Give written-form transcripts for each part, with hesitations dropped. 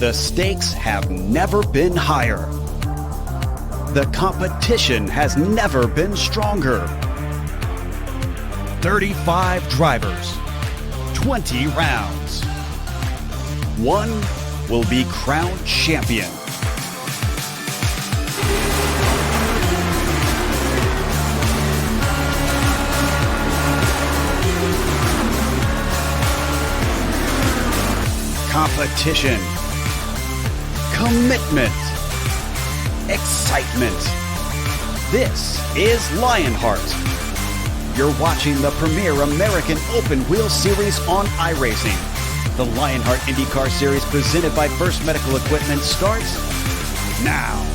The stakes have never been higher. The competition has never been stronger. 35 drivers, 20 rounds. One will be crowned champion. Competition, commitment, excitement. This is Lionheart. You're watching the premier American Open Wheel Series on iRacing. The Lionheart IndyCar Series presented by First Medical Equipment starts now.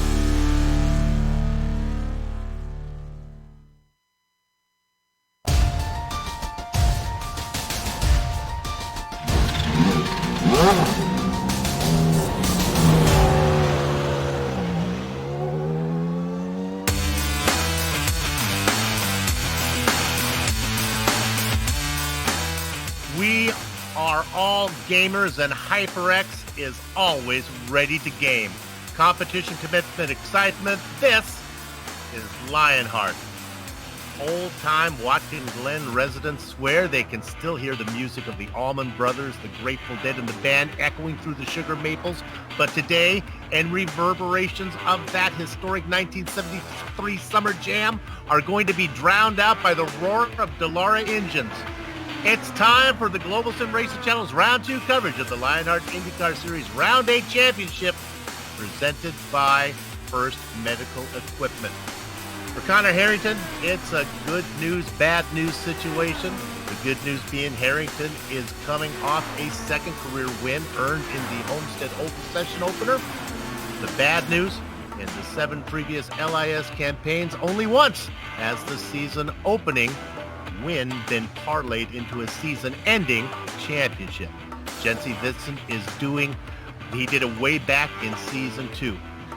We are all gamers, and HyperX is always ready to game. Competition, commitment, excitement. This is Lionheart. Old-time Watkins Glen residents swear they can still hear the music of the Allman Brothers, the Grateful Dead, and the band echoing through the Sugar Maples. But today, and reverberations of that historic 1973 Summer Jam are going to be drowned out by the roar of Dallara engines. It's time for the Global Sim Racing Channel's Round 2 coverage of the Lionheart IndyCar Series Round 8 Championship, presented by First Medical Equipment. For Connor Harrington, it's a good news, bad news situation. The good news being Harrington is coming off a second career win earned in the Homestead Open Session opener. The bad news, in the 7 previous LIS campaigns, only once has the season opening win been parlayed into a season-ending championship. Jency Vincent he did it way back in Season 2.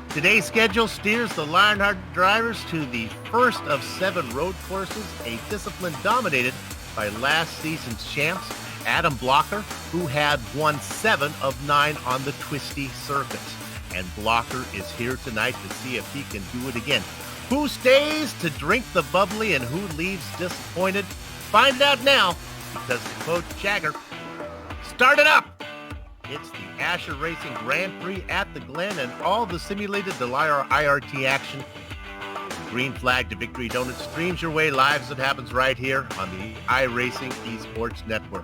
Today's schedule steers the Lionheart drivers to the first of 7 road courses, a discipline dominated by last season's champs, Adam Blocker, who had won 7 of 9 on the twisty circuits. And Blocker is here tonight to see if he can do it again. Who stays to drink the bubbly and who leaves disappointed? Find out now, because Coach Jagger started up. It's the Ascher Racing Grand Prix at the Glen and all the simulated Dallara IRT action. Green Flag to Victory Donuts streams your way live as it happens right here on the iRacing Esports Network.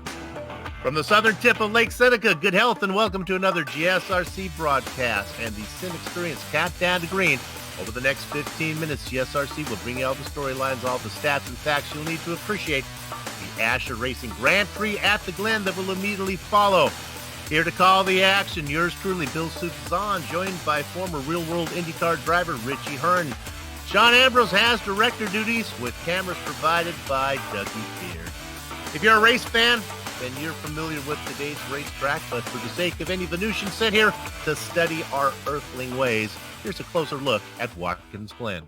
From the southern tip of Lake Seneca, good health and welcome to another GSRC broadcast and the Sim Experience Countdown to Green. Over the next 15 minutes, GSRC will bring you all the storylines, all the stats and facts you'll need to appreciate the Ascher Racing Grand Prix at the Glen that will immediately follow. Here to call the action, yours truly, Bill Soupzon, joined by former real-world IndyCar driver Richie Hearn. Sean Ambrose has director duties with cameras provided by Dougie Beard. If you're a race fan, then you're familiar with today's racetrack, but for the sake of any Venusian sent here to study our earthling ways, here's a closer look at Watkins Glen.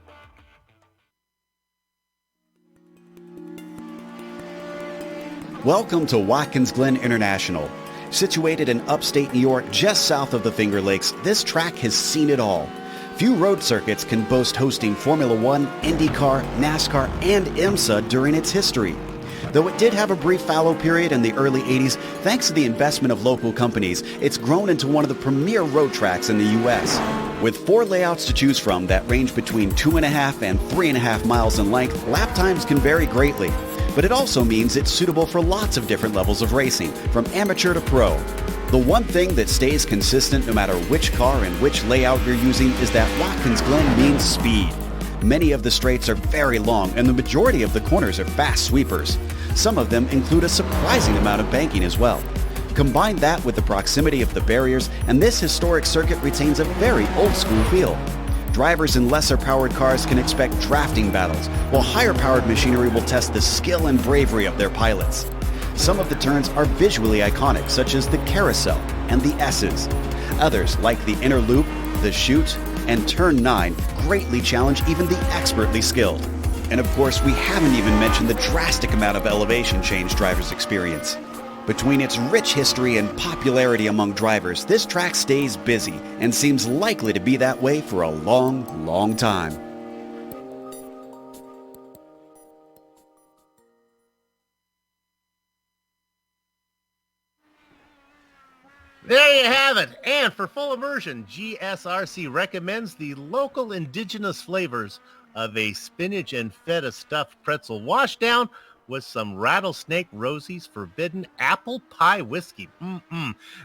Welcome to Watkins Glen International. Situated in upstate New York, just south of the Finger Lakes, this track has seen it all. Few road circuits can boast hosting Formula One, IndyCar, NASCAR, and IMSA during its history. Though it did have a brief fallow period in the early 80s, thanks to the investment of local companies, it's grown into one of the premier road tracks in the U.S. With 4 layouts to choose from that range between 2.5 and 3.5 miles in length, lap times can vary greatly. But it also means it's suitable for lots of different levels of racing, from amateur to pro. The one thing that stays consistent no matter which car and which layout you're using is that Watkins Glen means speed. Many of the straights are very long, and the majority of the corners are fast sweepers. Some of them include a surprising amount of banking as well. Combine that with the proximity of the barriers, and this historic circuit retains a very old-school feel. Drivers in lesser-powered cars can expect drafting battles, while higher-powered machinery will test the skill and bravery of their pilots. Some of the turns are visually iconic, such as the carousel and the S's. Others, like the inner loop, the chute, and turn 9, greatly challenge even the expertly skilled. And of course, we haven't even mentioned the drastic amount of elevation change drivers experience. Between its rich history and popularity among drivers, this track stays busy and seems likely to be that way for a long, long time. There you have it. And for full immersion, GSRC recommends the local indigenous flavors of a spinach and feta stuffed pretzel washed down with some Rattlesnake Rosie's Forbidden Apple Pie Whiskey.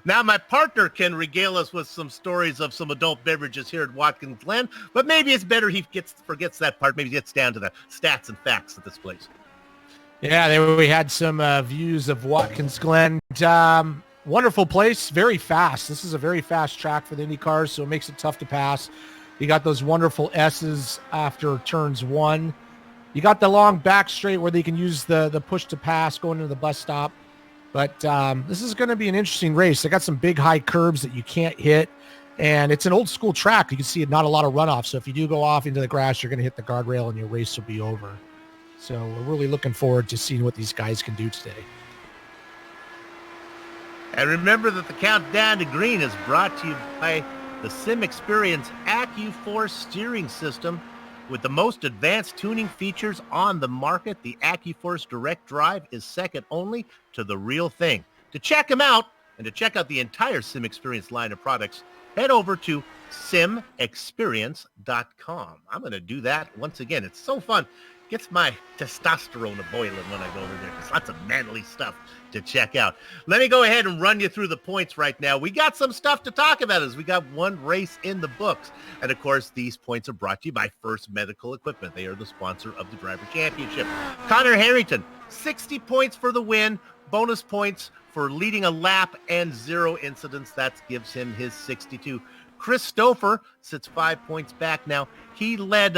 Now, my partner can regale us with some stories of some adult beverages here at Watkins Glen, but maybe it's better he forgets that part. Maybe he gets down to the stats and facts of this place. Yeah, there we had some views of Watkins Glen. Wonderful place, very fast. This is a very fast track for the IndyCars, so it makes it tough to pass. You got those wonderful S's after turns 1. You got the long back straight where they can use the push to pass going into the bus stop. But this is going to be an interesting race. They got some big high curbs that you can't hit. And it's an old school track. You can see not a lot of runoff. So if you do go off into the grass, you're going to hit the guardrail and your race will be over. So we're really looking forward to seeing what these guys can do today. And remember that the countdown to green is brought to you by the Sim Experience AccuForce steering system. With the most advanced tuning features on the market, the AccuForce Direct Drive is second only to the real thing. To check them out and to check out the entire Sim Experience line of products, head over to simexperience.com. I'm going to do that once again. It's so fun. Gets my testosterone a-boiling when I go over there. There's lots of manly stuff to check out. Let me go ahead and run you through the points right now. We got some stuff to talk about as we got one race in the books. And of course, these points are brought to you by First Medical Equipment. They are the sponsor of the Driver Championship. Connor Harrington, 60 points for the win, bonus points for leading a lap and 0 incidents. That gives him his 62. Chris Stouffer sits 5 points back now. He led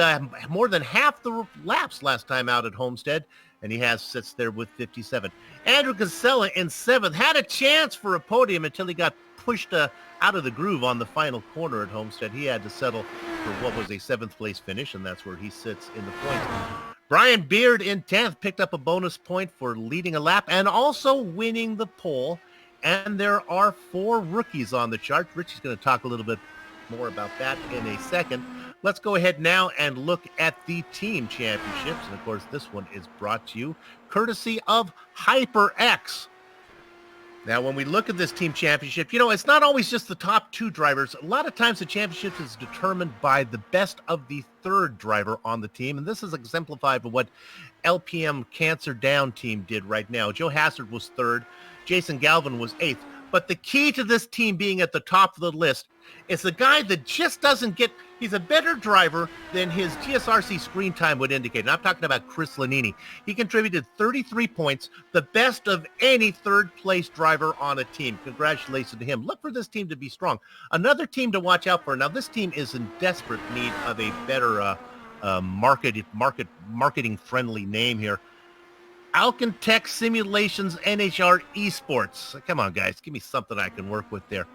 more than half the laps last time out at Homestead, and he sits there with 57. Andrew Casella in 7th had a chance for a podium until he got pushed out of the groove on the final corner at Homestead. He had to settle for what was a 7th place finish, and that's where he sits in the points. Brian Beard in 10th picked up a bonus point for leading a lap and also winning the pole. And there are 4 rookies on the chart. Richie's going to talk a little bit more about that in a second. Let's go ahead now and look at the team championships. And of course, this one is brought to you courtesy of HyperX. Now, when we look at this team championship, it's not always just the top 2 drivers. A lot of times the championship is determined by the best of the 3rd driver on the team. And this is exemplified by what LPM Cancer Down team did right now. Joe Hassard was 3rd. Jason Galvin was 8th. But the key to this team being at the top of the list is the guy that just doesn't get, he's a better driver than his GSRC screen time would indicate. And I'm talking about Chris Lanini. He contributed 33 points, the best of any 3rd place driver on a team. Congratulations to him. Look for this team to be strong. Another team to watch out for. Now, this team is in desperate need of a better marketing-friendly name here. Alcantech Simulations NHR Esports. Come on, guys. Give me something I can work with there.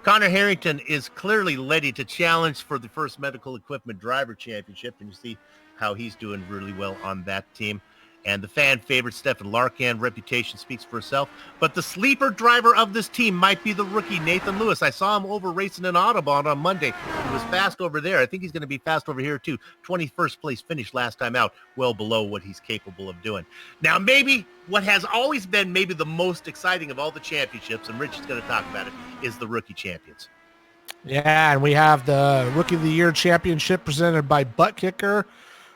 Connor Harrington is clearly ready to challenge for the First Medical Equipment Driver Championship, and you see how he's doing really well on that team. And the fan favorite, Stefan Larkan, reputation speaks for itself. But the sleeper driver of this team might be the rookie, Nathan Lewis. I saw him over racing in Audubon on Monday. He was fast over there. I think he's going to be fast over here, too. 21st place finish last time out, well below what he's capable of doing. Now, maybe what has always been maybe the most exciting of all the championships, and Rich is going to talk about it, is the rookie champions. Yeah, and we have the Rookie of the Year Championship presented by Butt Kicker,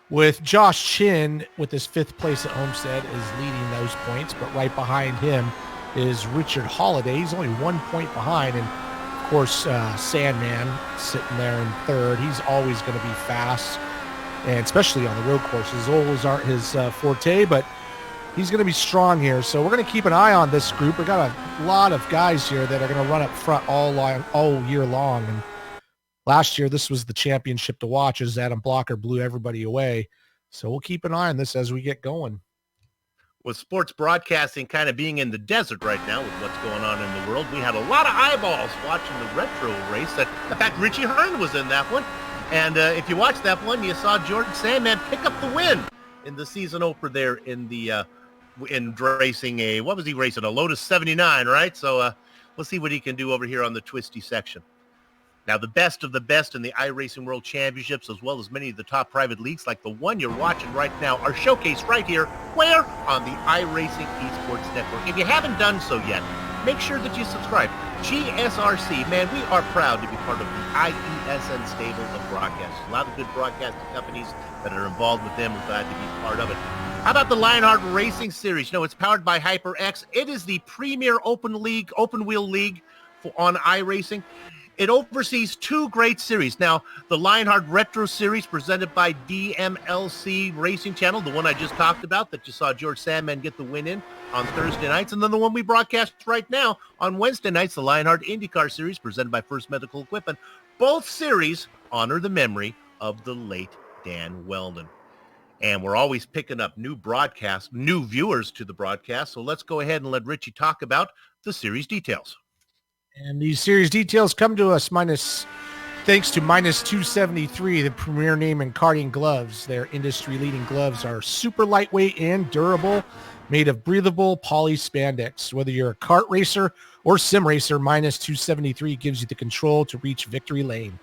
with Josh Chin with his 5th place at Homestead is leading those points, but right behind him is Richard Holiday. He's only 1 point behind, and of course Sandman sitting there in 3rd. He's always going to be fast, and especially on the road courses. Ovals aren't his forte, but he's going to be strong here. So we're going to keep an eye on this group. We got a lot of guys here that are going to run up front all year long, and last year, this was the championship to watch as Adam Blocker blew everybody away. So we'll keep an eye on this as we get going. With sports broadcasting kind of being in the desert right now with what's going on in the world, we had a lot of eyeballs watching the retro race. In fact, Richie Hearn was in that one. And if you watched that one, you saw Jordan Sandman pick up the win in the season opener there in the in racing what was he racing? A Lotus 79, right? So we'll see what he can do over here on the twisty section. Now, the best of the best in the iRacing World Championships, as well as many of the top private leagues like the one you're watching right now, are showcased right here, where? On the iRacing Esports Network. If you haven't done so yet, make sure that you subscribe. GSRC, man, we are proud to be part of the IESN stable of broadcasters. A lot of good broadcasting companies that are involved with them. We're glad to be part of it. How about the Lionheart Racing Series? It's powered by HyperX. It is the premier open wheel league on iRacing. It oversees two great series. Now, the Lionheart Retro Series presented by DMLC Racing Channel, the one I just talked about that you saw George Sandman get the win in on Thursday nights. And then the one we broadcast right now on Wednesday nights, the Lionheart IndyCar Series presented by First Medical Equipment. Both series honor the memory of the late Dan Weldon. And we're always picking up new viewers to the broadcast. So let's go ahead and let Richie talk about the series details. And these series details come to us thanks to Minus 273, the premier name in karting gloves. Their industry-leading gloves are super lightweight and durable, made of breathable poly spandex. Whether you're a kart racer or sim racer, Minus 273 gives you the control to reach victory lane.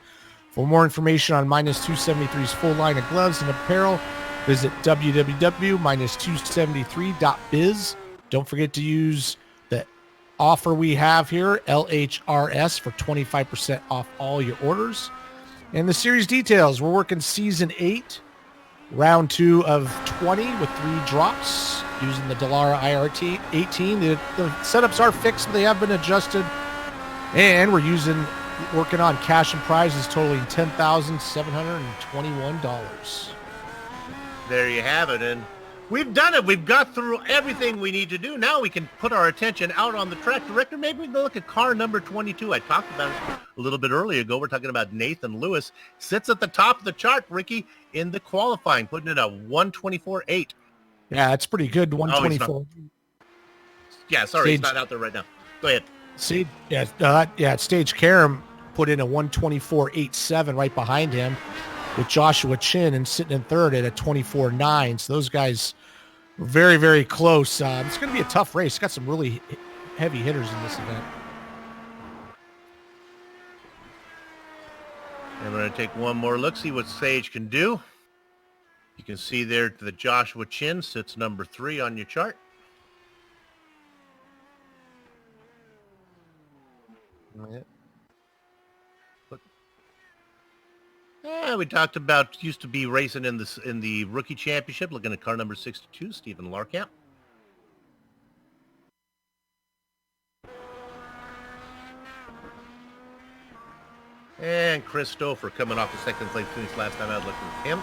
For more information on Minus 273's full line of gloves and apparel, visit www.minus273.biz. Don't forget to use the offer we have here, LHRS, for 25% off all your orders. And the series details, we're working season 8, round 2 of 20 with 3 drops using the Dallara IRT 18. The setups are fixed, but they have been adjusted. And we're working on cash and prizes totaling $10,721. There you have it. And we've done it. We've got through everything we need to do. Now we can put our attention out on the track. Director, maybe we can go look at car number 22. I talked about it a little bit earlier ago. We're talking about Nathan Lewis. Sits at the top of the chart, Ricky, in the qualifying, putting it at 124.8. Yeah, that's pretty good. 124. He's not out there right now. Go ahead. Stage Karam put in a 124.87 right behind him, with Joshua Chin and sitting in third at a 24.9. So those guys were very, very close. It's going to be a tough race. It's got some really heavy hitters in this event. And we're going to take one more look, see what Sage can do. You can see there that Joshua Chin sits number 3 on your chart. We talked about used to be racing in the rookie championship, looking at car number 62, Stephen Larkamp. And Chris Stouffer coming off the second place finish last time I was looking at him.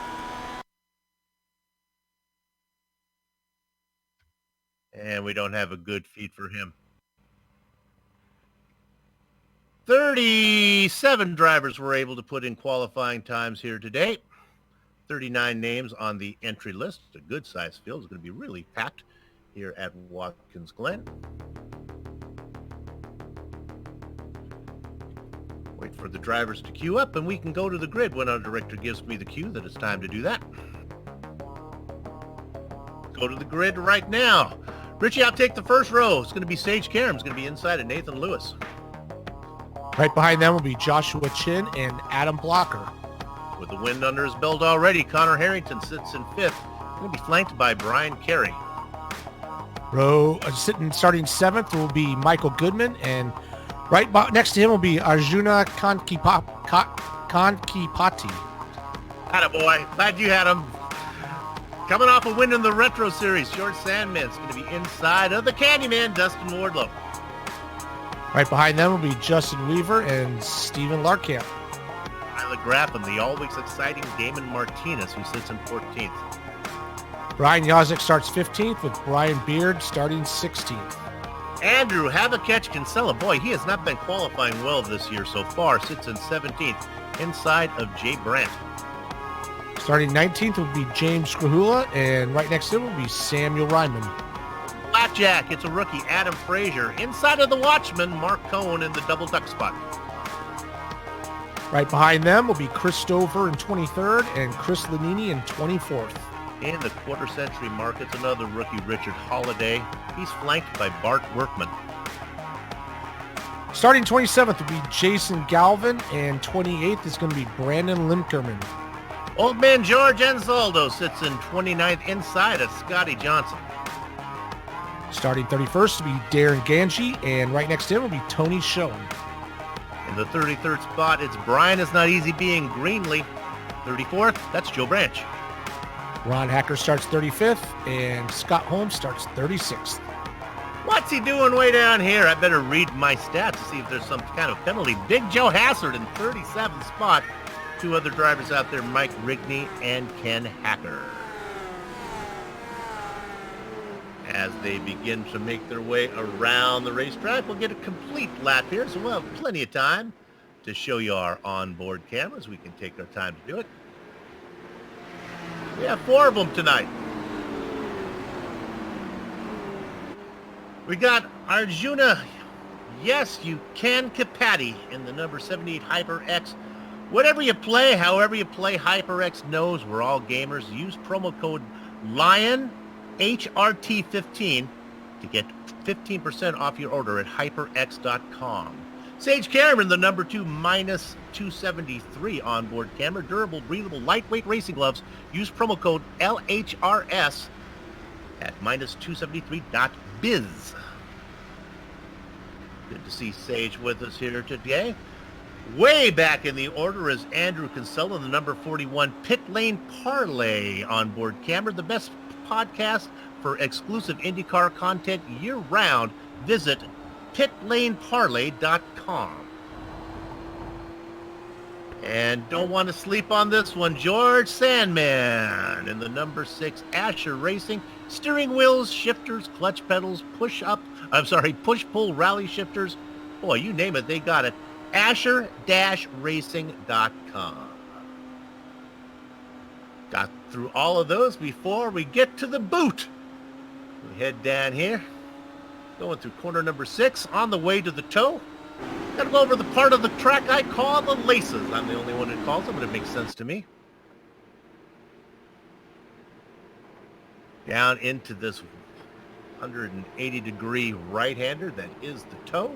And we don't have a good feed for him. 37 drivers were able to put in qualifying times here today. 39 names on the entry list. It's a good-sized field. It's going to be really packed here at Watkins Glen. Wait for the drivers to queue up, and we can go to the grid when our director gives me the cue that it's time to do that. Go to the grid right now. Richie, I'll take the first row. It's going to be Sage Karam. It's going to be inside of Nathan Lewis. Right behind them will be Joshua Chin and Adam Blocker. With the wind under his belt already, Connor Harrington sits in 5th. Going to be flanked by Brian Carey. Starting 7th will be Michael Goodman, and right next to him will be Arjuna Kankipati. Attaboy. Glad you had him. Coming off a win in the Retro Series, George Sandman's going to be inside of the Candyman, Dustin Wardlow. Right behind them will be Justin Weaver and Stephen Larkamp. Tyler Grapham, the always exciting Damon Martinez, who sits in 14th. Brian Yazik starts 15th, with Brian Beard starting 16th. Andrew Havakech Kinsella, boy, he has not been qualifying well this year so far, sits in 17th, inside of Jay Brandt. Starting 19th will be James Grahula, and right next to him will be Samuel Ryman. Blackjack, it's a rookie, Adam Frazier. Inside of the Watchman, Mark Cohen in the double duck spot. Right behind them will be Chris Stover in 23rd and Chris Lanini in 24th. In the quarter-century markets, another rookie, Richard Holiday. He's flanked by Bart Workman. Starting 27th will be Jason Galvin, and 28th is going to be Brandon Limkerman. Old man George Anzaldo sits in 29th inside of Scotty Johnson. Starting 31st will be Darren Ganji, and right next to him will be Tony Schoen. In the 33rd spot, it's Brian Is Not Easy Being Greenlee. 34th, that's Joe Branch. Ron Hacker starts 35th, and Scott Holmes starts 36th. What's he doing way down here? I better read my stats to see if there's some kind of penalty. Big Joe Hassard in 37th spot. Two other drivers out there, Mike Rigney and Ken Hacker. As they begin to make their way around the racetrack, we'll get a complete lap here, so we'll have plenty of time to show you our onboard cameras. We can take our time to do it. We have 4 of them tonight. We got Arjuna, yes, you can Kapati in the number 78 HyperX. Whatever you play, however you play, HyperX knows we're all gamers. Use promo code LION, HRT15, to get 15% off your order at hyperx.com. Sage Cameron, the number 2 minus 273 onboard camera. Durable, breathable, lightweight racing gloves. Use promo code LHRS at minus 273.biz. Good to see Sage with us here today. Way back in the order is Andrew Kinsella, the number 41 Pit Lane Parlay onboard camera. The best podcast for exclusive IndyCar content year-round. Visit pitlaneparlay.com. And don't want to sleep on this one. George Sandman in the number 6 Ascher Racing. Steering wheels, shifters, clutch pedals, push-pull rally shifters. Boy, you name it, they got it. Ascher-racing.com. Got through all of those before we get to the boot. We head down here, going through corner number 6, on the way to the toe. Gotta go over the part of the track I call the laces. I'm the only one who calls them, but it makes sense to me. Down into this 180-degree right-hander that is the toe.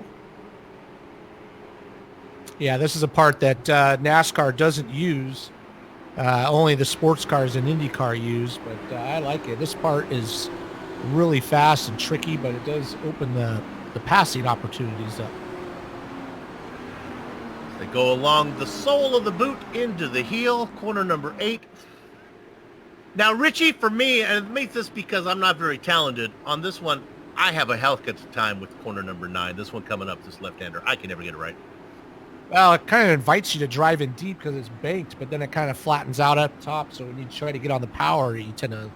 Yeah, this is a part that NASCAR doesn't use. Only the sports cars and IndyCar use, but I like it. This part is really fast and tricky, but it does open the passing opportunities up. They go along the sole of the boot into the heel, corner number 8. Now, Richie, for me, and it makes this because I'm not very talented, on this one, I have a heck of a time with corner number 9. This one coming up, this left-hander. I can never get it right. Well, it kind of invites you to drive in deep because it's banked, but then it kind of flattens out at the top. So when you try to get on the power, you tend to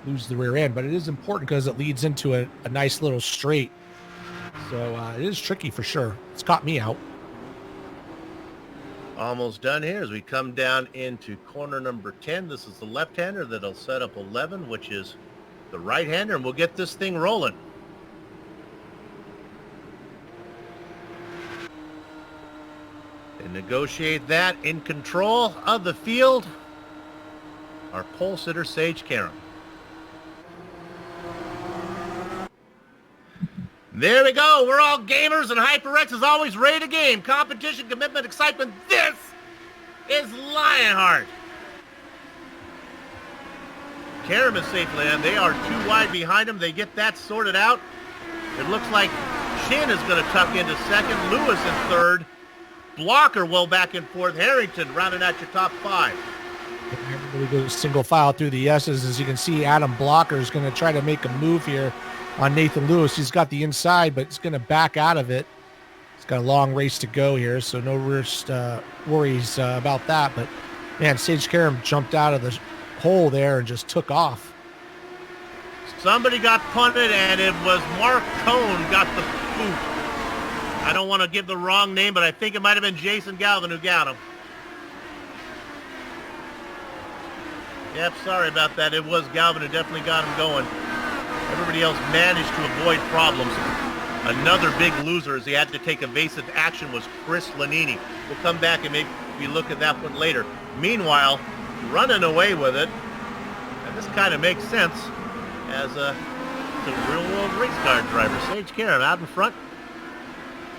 lose the rear end. But it is important because it leads into a nice little straight. So it is tricky for sure. It's caught me out. Almost done here as we come down into corner number 10. This is the left-hander that'll set up 11, which is the right-hander, and we'll get this thing rolling. And negotiate that in control of the field, our pole sitter, Sage Karam. There we go. We're all gamers, and HyperX is always ready to game. Competition, commitment, excitement. This is Lionheart. Karam is safely in. They are too wide behind him. They get that sorted out. It looks like Shin is going to tuck into second. Lewis in third. Blocker well back and forth. Harrington rounding out your top 5. Everybody goes single file through the S's. As you can see, Adam Blocker is going to try to make a move here on Nathan Lewis. He's got the inside, but he's going to back out of it. He's got a long race to go here, so no worries about that. But, man, Sage Karam jumped out of the hole there and just took off. Somebody got punted, and it was Mark Cohn got the boot. I don't want to give the wrong name, but I think it might have been Jason Galvin who got him. Yep, sorry about that. It was Galvin who definitely got him going. Everybody else managed to avoid problems. Another big loser as he had to take evasive action was Chris Lanini. We'll come back and maybe look at that one later. Meanwhile, running away with it, And this kind of makes sense as a real-world race car driver. Sage Karam out in front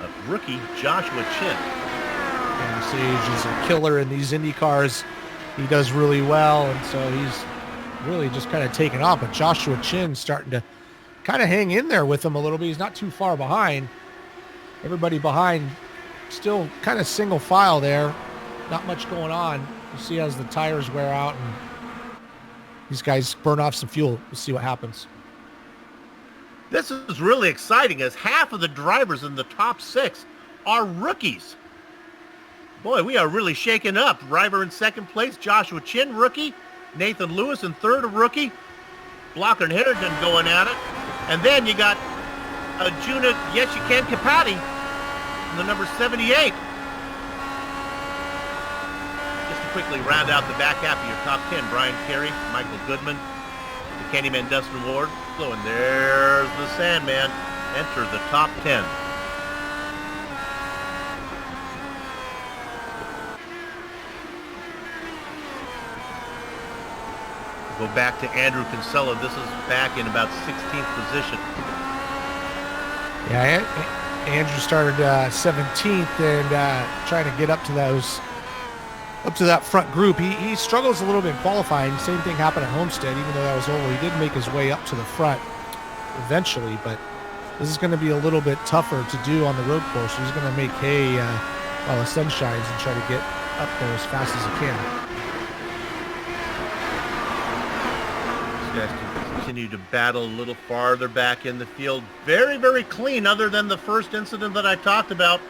of rookie Joshua Chin. And Sage is a killer in these Indy cars. He does really well, and so he's really just kind of taken off. But Joshua Chin starting to kind of hang in there with him a little bit. He's not too far behind. Everybody behind still kind of single file there. Not much going on. You see as the tires wear out and these guys burn off some fuel. We'll see what happens. This is really exciting as half of the drivers in the top 6 are rookies. Boy, we are really shaking up. Driver in second place, Joshua Chin, rookie. Nathan Lewis in third, a rookie. Blocker and Harrington going at it. And then you got Juna Yes You Can Capati in the number 78. Just to quickly round out the back half of your top 10, Brian Carey, Michael Goodman, the Candyman Dustin Ward. So, and there's the Sandman. Enter the top 10. Go back to Andrew Kinsella. This is back in about 16th position. Yeah, Andrew started 17th and trying to get up to that front group. He struggles a little bit in qualifying. Same thing happened at Homestead, even though that was over. He did make his way up to the front eventually, but this is going to be a little bit tougher to do on the road course. He's going to make hay while the sun shines and try to get up there as fast as he can. Guys can continue to battle a little farther back in the field. Very, very clean other than the first incident that I talked about.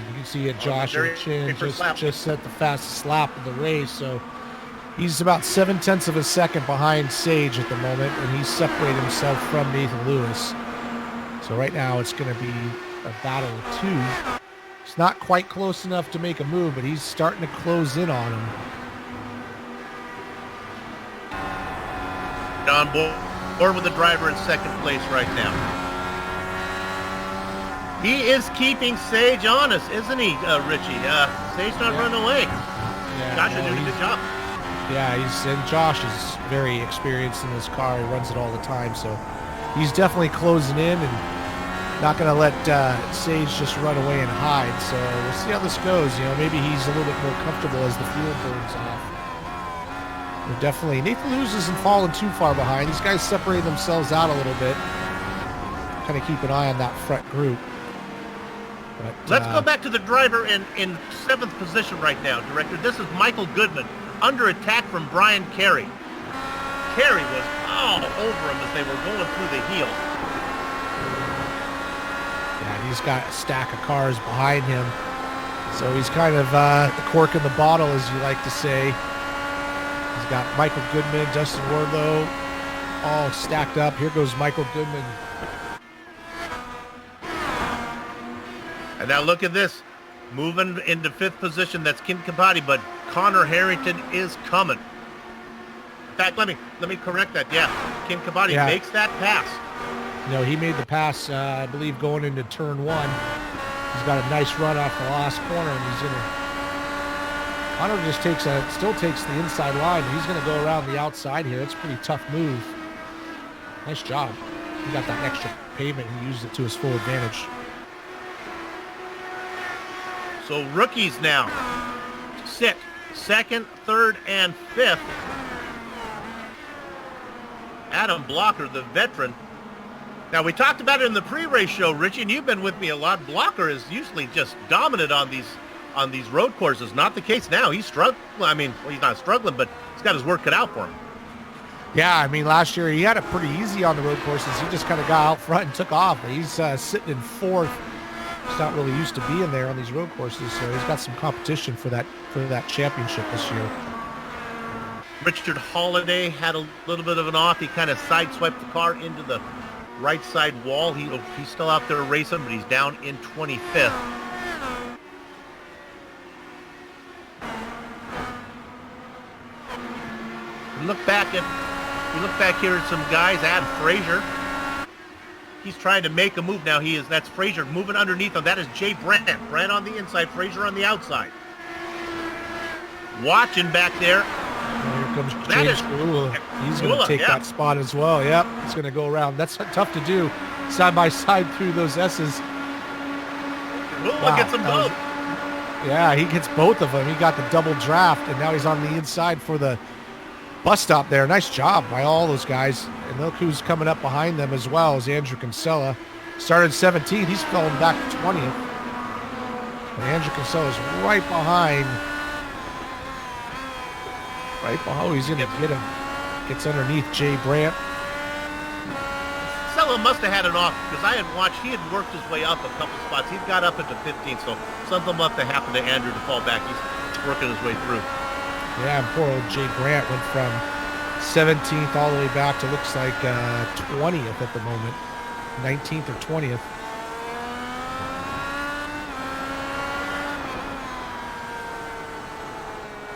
You can see it, Joshua Chin just set the fastest lap of the race, so he's about 0.7 of a second behind Sage at the moment, and he's separated himself from Nathan Lewis. So right now it's going to be a battle of 2. It's not quite close enough to make a move, but he's starting to close in on him. On board with the driver in second place right now. He is keeping Sage honest, isn't he, Richie? Sage not running away. Yeah, Josh is doing a good job. Yeah, and Josh is very experienced in this car. He runs it all the time, so he's definitely closing in and not going to let Sage just run away and hide. So we'll see how this goes. Maybe he's a little bit more comfortable as the fuel burns off. They're definitely, Nathan Lewis isn't falling too far behind. These guys separate themselves out a little bit. Kind of keep an eye on that front group. But, let's go back to the driver in 7th position right now, Director. This is Michael Goodman, under attack from Brian Carey. Carey was all over him as they were going through the heel. Yeah, he's got a stack of cars behind him. So he's kind of the cork in the bottle, as you like to say. He's got Michael Goodman, Dustin Wardlow, all stacked up. Here goes Michael Goodman. And now look at this. Moving into 5th position, that's Kim Kabati, but Connor Harrington is coming. In fact, let me correct that. Yeah, Kim Kabati makes that pass. He made the pass, I believe, going into turn 1. He's got a nice run off the last corner, and he's going to... Connor just still takes the inside line. He's going to go around the outside here. It's a pretty tough move. Nice job. He got that extra pavement. He used it to his full advantage. So rookies now sit 2nd, 3rd, and 5th. Adam Blocker, the veteran. Now, we talked about it in the pre-race show, Richie, and you've been with me a lot. Blocker is usually just dominant on these road courses. Not the case now. He's struggling. I mean, well, he's not struggling, but he's got his work cut out for him. Yeah, I mean, last year he had it pretty easy on the road courses. He just kind of got out front and took off. He's sitting in 4th. He's not really used to being there on these road courses, so he's got some competition for that championship this year. Richard Holiday had a little bit of an off. He kind of sideswiped the car into the right side wall. He's still out there racing, but he's down in 25th. We look back here at some guys. Adam Frazier. He's trying to make a move now. That's Frazier moving underneath him. That is Jay Brandt. Brandt on the inside, Frazier on the outside. Watching back there. Here comes That James is- Garula. He's going to take yeah. that spot as well. Yep, he's going to go around. That's tough to do, side by side through those S's. Garula gets them both. Yeah, he gets both of them. He got the double draft, and now he's on the inside for the bus stop there. Nice job by all those guys. And look who's coming up behind them as well is Andrew Kinsella. Started 17th. He's falling back to 20th. And Andrew Kinsella's right behind. Oh, he's going to get him. Gets underneath Jay Brandt. Kinsella must have had an off because I had watched. He had worked his way up a couple spots. He got up into 15th, so something must have happened to Andrew to fall back. He's working his way through. Yeah, and poor old Jay Brandt went from 17th all the way back to looks like 20th at the moment. 19th or 20th.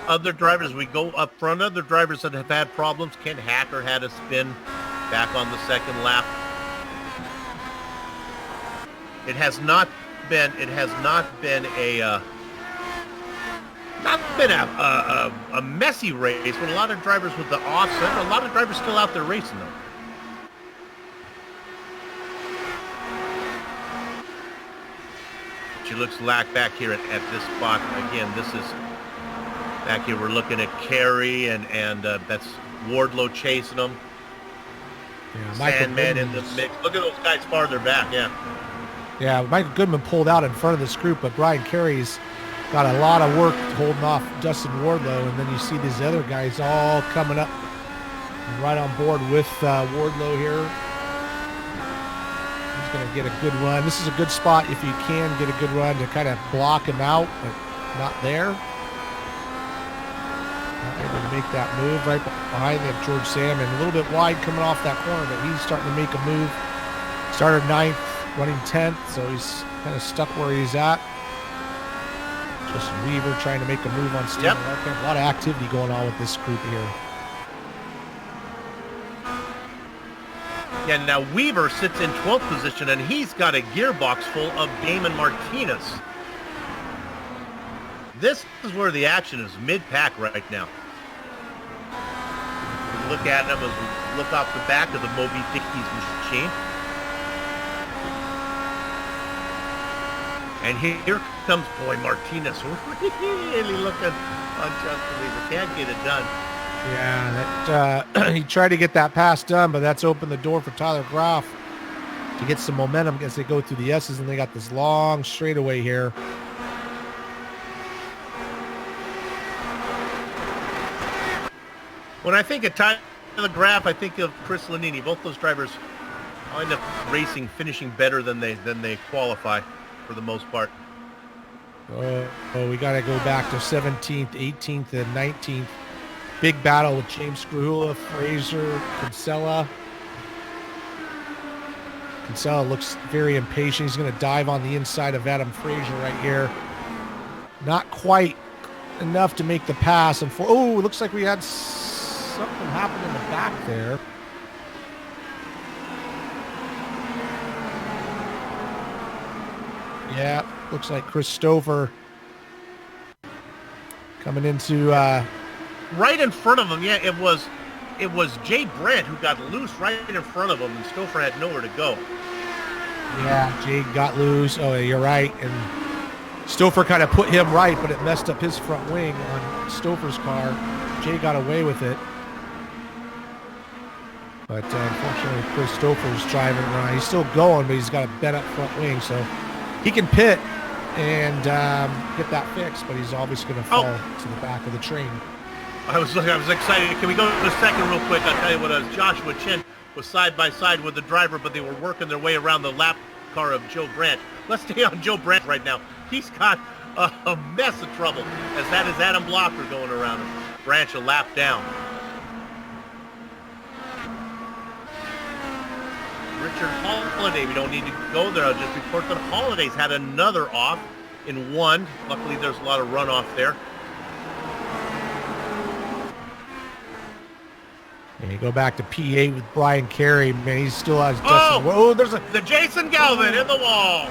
Other drivers, we go up front. Other drivers that have had problems. Ken Hacker had a spin back on the second lap. It has not been a messy race, but a lot of drivers with the offset. A lot of drivers still out there racing though. She looks lack back here at this spot again. This is back here. We're looking at Carey and that's Wardlow chasing them. Yeah, Sandman in the mix. Look at those guys farther back. Yeah, Michael Goodman pulled out in front of this group, but Brian Carey's got a lot of work holding off Dustin Wardlow, and then you see these other guys all coming up right on board with Wardlow here. He's going to get a good run. This is a good spot if you can get a good run to kind of block him out, but not there. Not able to make that move. Right behind them, George Salmon. A little bit wide coming off that corner, but he's starting to make a move. Started 9th, running 10th, so he's kind of stuck where he's at. Justin Weaver trying to make a move on Steve. Yep. A lot of activity going on with this group here. Yeah, now Weaver sits in 12th position, and he's got a gearbox full of Damon Martinez. This is where the action is, mid-pack right now. We look at him as we look off the back of the Moby Dickies machine. And here comes, boy, Martinez really looking unjustly. Can't get it done. Yeah, that he tried to get that pass done, but that's opened the door for Tyler Groff to get some momentum as they go through the S's, and they got this long straightaway here. When I think of Tyler Graff, I think of Chris Lanini. Both those drivers end up racing, finishing better than they qualify for the most part. We got to go back to 17th, 18th, and 19th. Big battle with James Grula, Fraser, Kinsella. Kinsella looks very impatient. He's going to dive on the inside of Adam Fraser right here. Not quite enough to make the pass. And it looks like we had something happen in the back there. Yeah, looks like Chris Stover coming into right in front of him. Yeah, it was Jay Brandt who got loose right in front of him, and Stover had nowhere to go. Yeah, Jay got loose. Oh, you're right. And Stover kind of put him right, but it messed up his front wing on Stover's car. Jay got away with it. But unfortunately, Chris Stover's driving around. He's still going, but he's got a bent up front wing, so he can pit and get that fixed, but he's obviously going to fall to the back of the train. I was excited. Can we go to the second real quick? I'll tell you what, Joshua Chin was side by side with the driver, but they were working their way around the lap car of Joe Brandt. Let's stay on Joe Brandt right now. He's got a mess of trouble, as that is Adam Blocker going around him. Brandt a lap down. Richard Holiday, we don't need to go there. I'll just report that Holiday's had another off in one. Luckily, there's a lot of runoff there. And you go back to P8 with Brian Carey. Man, he still has Dustin. There's the Jason Galvin in the wall.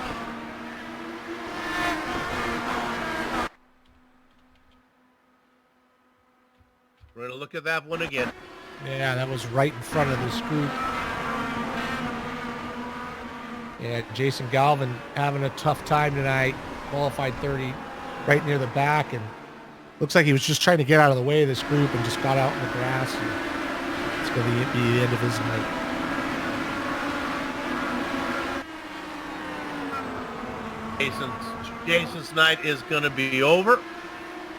We're going to look at that one again. Yeah, that was right in front of this group. Yeah, Jason Galvin having a tough time tonight. Qualified 30 right near the back, and looks like he was just trying to get out of the way of this group and just got out in the grass. And it's going to be the end of his night. Jason's night is going to be over.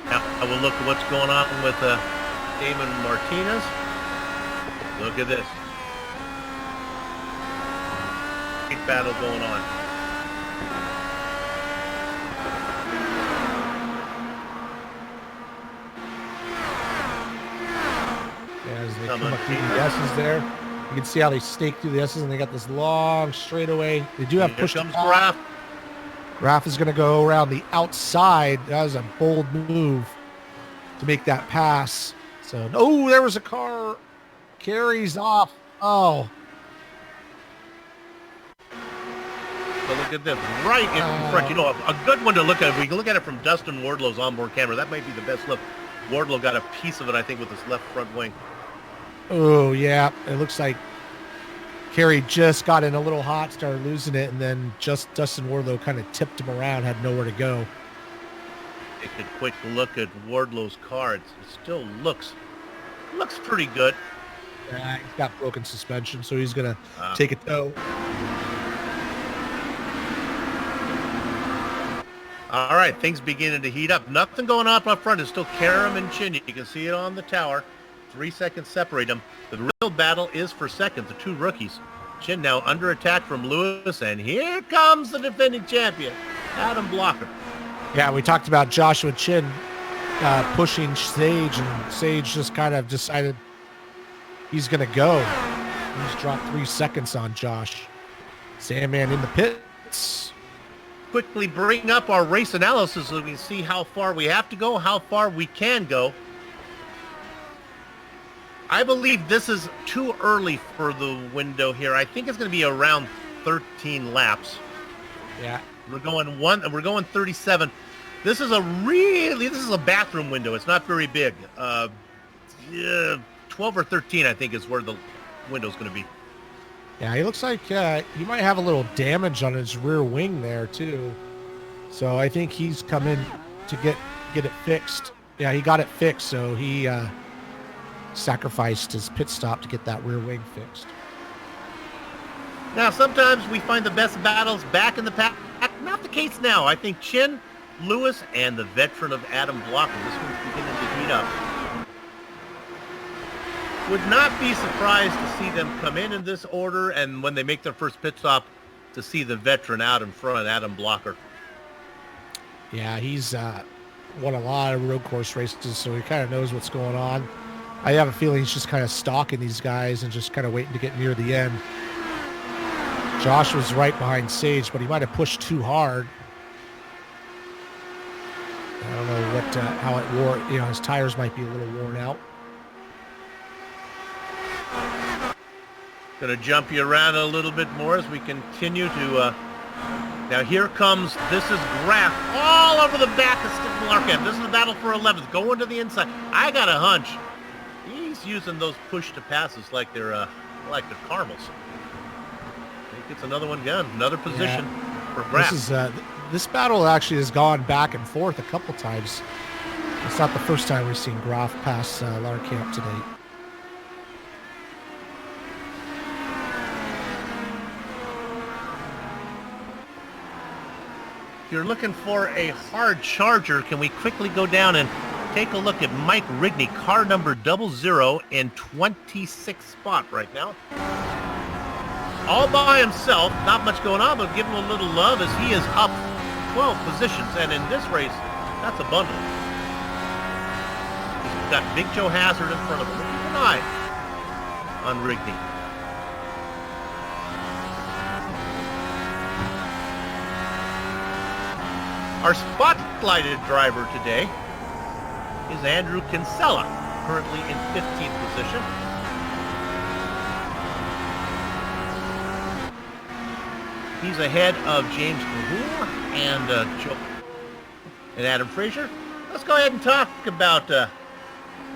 Now I will look at what's going on with Damon Martinez. Look at this. Big battle going on. As they come up through the S's there, you can see how they stake through the S's, and they got this long straightaway. They do have push. Here comes Graf. Graf is going to go around the outside. That was a bold move to make that pass. So, oh, there was a car. Carries off. Oh. So look at this, right in front. You know, a good one to look at. We can look at it from Dustin Wardlow's onboard camera. That might be the best look. Wardlow got a piece of it, I think, with his left front wing. Oh, yeah. It looks like Kerry just got in a little hot, started losing it, and then just Dustin Wardlow kind of tipped him around, had nowhere to go. Take a quick look at Wardlow's car. It still looks pretty good. Yeah, he's got broken suspension, so he's going to take a tow. All right, things beginning to heat up. Nothing going on up front. It's still Karam and Chin. You can see it on the tower. 3 seconds separate them. The real battle is for second, the two rookies. Chin now under attack from Lewis, and here comes the defending champion, Adam Blocker. Yeah, we talked about Joshua Chin pushing Sage, and Sage just kind of decided he's going to go. He's dropped 3 seconds on Josh. Sandman in the pits. Quickly bring up our race analysis so we can see how far we have to go, how far we can go. I believe this is too early for the window here. I think it's going to be around 13 laps. Yeah. We're going 37. This is a bathroom window. It's not very big. 12 or 13, I think, is where the window's going to be. Yeah, he looks like he might have a little damage on his rear wing there, too. So I think he's come in to get it fixed. Yeah, he got it fixed, so he sacrificed his pit stop to get that rear wing fixed. Now, sometimes we find the best battles back in the pack. Not the case now. I think Chin, Lewis, and the veteran of Adam Blocker. This one's beginning to heat up. Would not be surprised to see them come in this order, and when they make their first pit stop, to see the veteran out in front, Adam Blocker. Yeah, he's won a lot of road course races, so he kind of knows what's going on. I have a feeling he's just kind of stalking these guys and just kind of waiting to get near the end. Josh was right behind Sage, but he might have pushed too hard. I don't know how it wore. You know, his tires might be a little worn out. Going to jump you around a little bit more as we continue to... Now here comes, this is Graf all over the back of Stick Malarkey. This is the battle for 11th, going to the inside. I got a hunch. He's using those push to passes like they're caramels. I think it's another one again, another position for Graf. This battle actually has gone back and forth a couple times. It's not the first time we've seen Graf pass Larkamp today. If you're looking for a hard charger, can we quickly go down and take a look at Mike Rigney, car number 00 in 26th spot right now. All by himself, not much going on, but give him a little love as he is up 12 positions. And in this race, that's a bundle. He's got Big Joe Hazard in front of him. Keep an eye on Rigney. Our spotlighted driver today is Andrew Kinsella, currently in 15th position. He's ahead of James Cahoon and Joe and Adam Frazier. Let's go ahead and talk about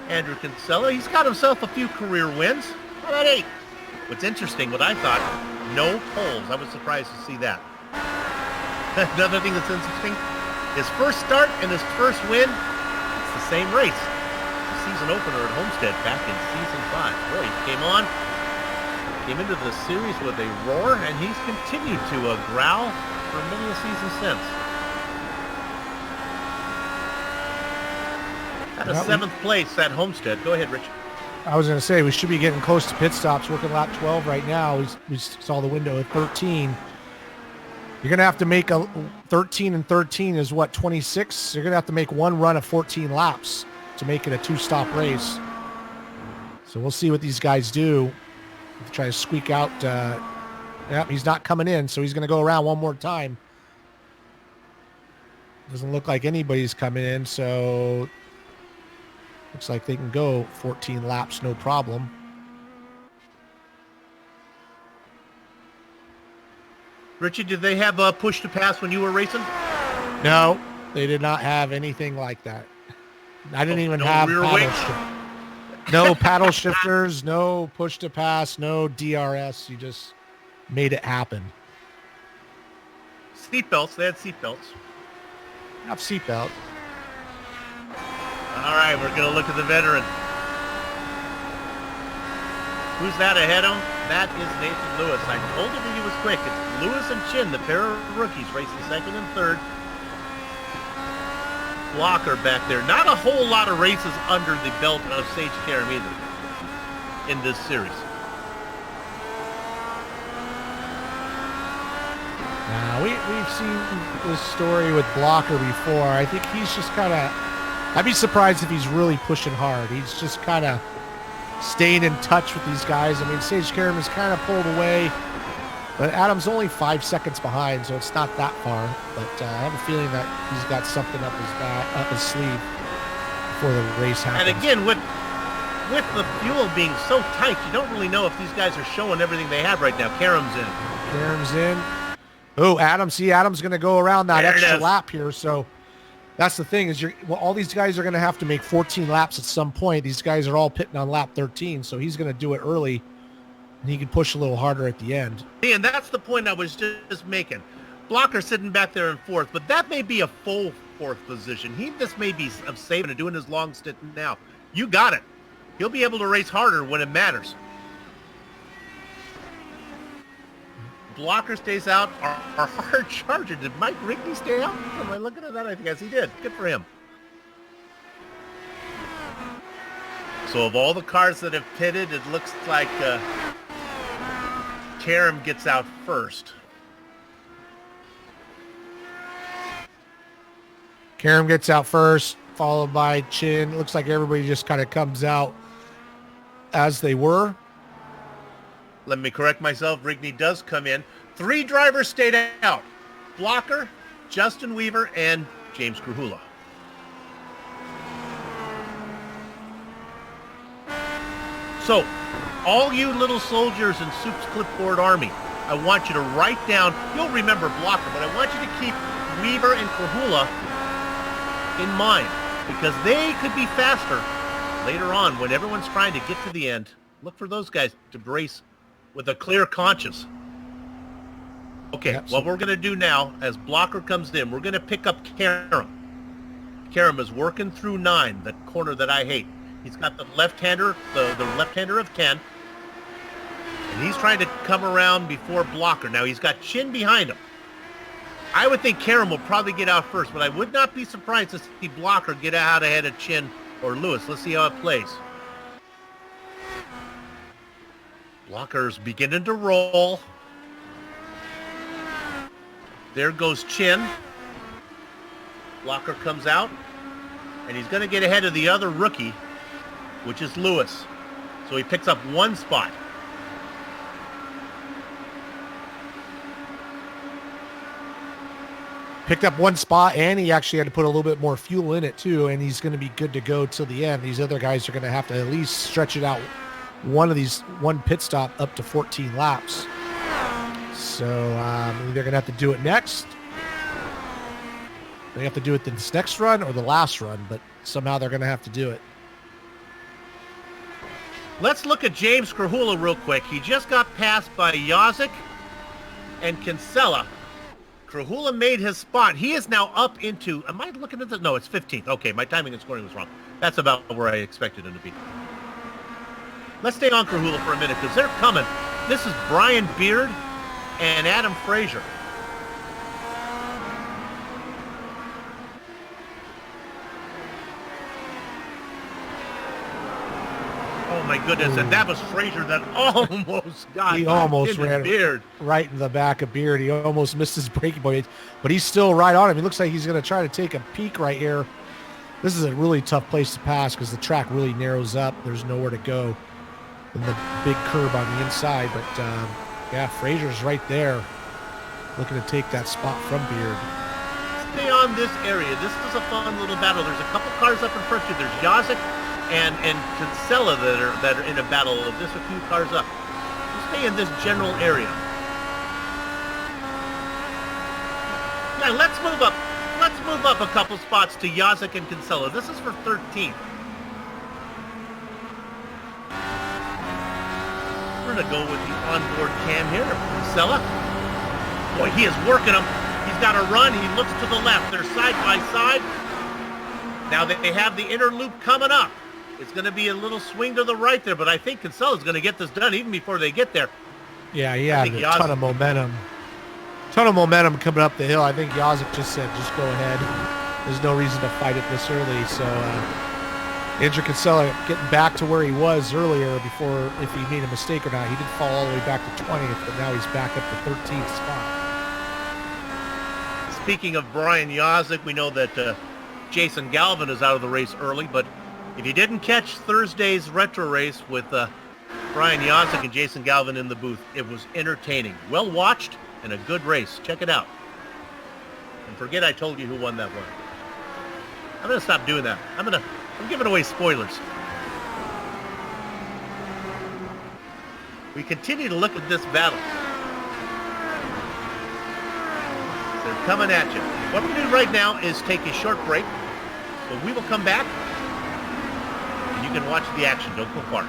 Andrew Kinsella. He's got himself a few career wins. How about 8? What's interesting, what I thought, no poles. I was surprised to see that. Another thing that's interesting, his first start and his first win, it's the same race. The season opener at Homestead back in season 5. Boy, he came into the series with a roar, and he's continued to growl for many a season since. At a 7th place at Homestead. Go ahead, Rich. I was going to say, we should be getting close to pit stops, working lap 12 right now. We saw the window at 13. You're going to have to make a 13 and 13 is what, 26? You're going to have to make one run of 14 laps to make it a 2-stop race. So we'll see what these guys do. Try to squeak out. Yep, he's not coming in, so he's going to go around one more time. Doesn't look like anybody's coming in, so looks like they can go 14 laps, no problem. Richie, did they have a push to pass when you were racing? No, they did not have anything like that. I didn't even have no paddle shifters, no push to pass, no DRS. You just made it happen. Seatbelts, they had seatbelts. Enough seatbelt. All right, we're going to look at the veteran. Who's that ahead of him? That is Nathan Lewis. I told him he was quick. It's Lewis and Chin, the pair of rookies, racing 2nd and 3rd. Blocker back there. Not a whole lot of races under the belt of Sage Karam either in this series. Now, we've seen this story with Blocker before. I think he's just kind of, I'd be surprised if he's really pushing hard. He's just kind of staying in touch with these guys. I mean, Sage Karam is kind of pulled away, but Adam's only 5 seconds behind, so it's not that far. But I have a feeling that he's got something up his sleeve before the race happens. And again, with the fuel being so tight, you don't really know if these guys are showing everything they have right now. Karam's in. Oh, Adam's going to go around that extra lap here. So that's the thing is all these guys are going to have to make 14 laps at some point. These guys are all pitting on lap 13, so he's going to do it early, and he can push a little harder at the end. And that's the point I was just making. Blocker sitting back there in 4th, but that may be a full 4th position. He just may be saving and doing his long stint now. You got it. He'll be able to race harder when it matters. Blocker stays out. Our hard charger. Did Mike Rigney stay out? Am I looking at that? I guess he did. Good for him. So of all the cars that have pitted, it looks like Karam gets out first. Karam gets out first, followed by Chin. Looks like everybody just kind of comes out as they were. Let me correct myself. Rigney does come in. 3 drivers stayed out. Blocker, Justin Weaver, and James Krahula. So, all you little soldiers in Soup's Clipboard Army, I want you to write down, you'll remember Blocker, but I want you to keep Weaver and Krahula in mind, because they could be faster later on when everyone's trying to get to the end. Look for those guys to race with a clear conscience. Okay, what we're going to do now, as Blocker comes in, we're going to pick up Karam. Karam is working through 9, the corner that I hate. He's got the left-hander, the left-hander of 10, and he's trying to come around before Blocker. Now, he's got Chin behind him. I would think Karam will probably get out first, but I would not be surprised to see Blocker get out ahead of Chin or Lewis. Let's see how it plays. Blocker's beginning to roll. There goes Chin. Blocker comes out, and he's going to get ahead of the other rookie, which is Lewis. So he picks up 1 spot. Picked up 1 spot, and he actually had to put a little bit more fuel in it too, and he's going to be good to go till the end. These other guys are going to have to at least stretch it out one pit stop up to 14 laps. So they're going to have to do it next. They have to do it this next run or the last run, but somehow they're going to have to do it. Let's look at James Krahula real quick. He just got passed by Yazik and Kinsella. Krahula made his spot. He is now up into, am I looking at this? No, it's 15th. Okay, my timing and scoring was wrong. That's about where I expected him to be. Let's stay on Krahula for a minute because they're coming. This is Brian Beard and Adam Frazier. Oh my goodness, and that was Frazier that almost got he almost ran Beard right in the back of Beard. He almost missed his braking point, but he's still right on him. He looks like he's going to try to take a peek right here. This is a really tough place to pass because the track really narrows up. There's nowhere to go in the big curb on the inside, but yeah, Frazier's right there looking to take that spot from Beard. Stay on this area. This was a fun little battle. There's a couple cars up in front of you. There's Yazik and Kinsella that are in a battle of this, a few cars up. We'll stay in this general area. Yeah, let's move up. Let's move up a couple spots to Yazik and Kinsella. This is for 13th. We're going to go with the onboard cam here. Kinsella. Boy, he is working him. He's got a run. He looks to the left. They're side by side. Now they have the inner loop coming up. It's going to be a little swing to the right there, but I think Kinsella's going to get this done even before they get there. Yeah, he had a ton of momentum. Ton of momentum coming up the hill. I think Yazik just said, just go ahead. There's no reason to fight it this early. So Andrew Kinsella getting back to where he was earlier before, if he made a mistake or not. He did fall all the way back to 20th, but now he's back up to 13th spot. Speaking of Brian Yazik, we know that Jason Galvin is out of the race early, but if you didn't catch Thursday's retro race with Brian Yazik and Jason Galvin in the booth, it was entertaining. Well watched and a good race. Check it out. And forget I told you who won that one. I'm going to stop doing that. I'm giving away spoilers. We continue to look at this battle. They're coming at you. What we're going to do right now is take a short break, but we will come back and you can watch the action. Don't go far.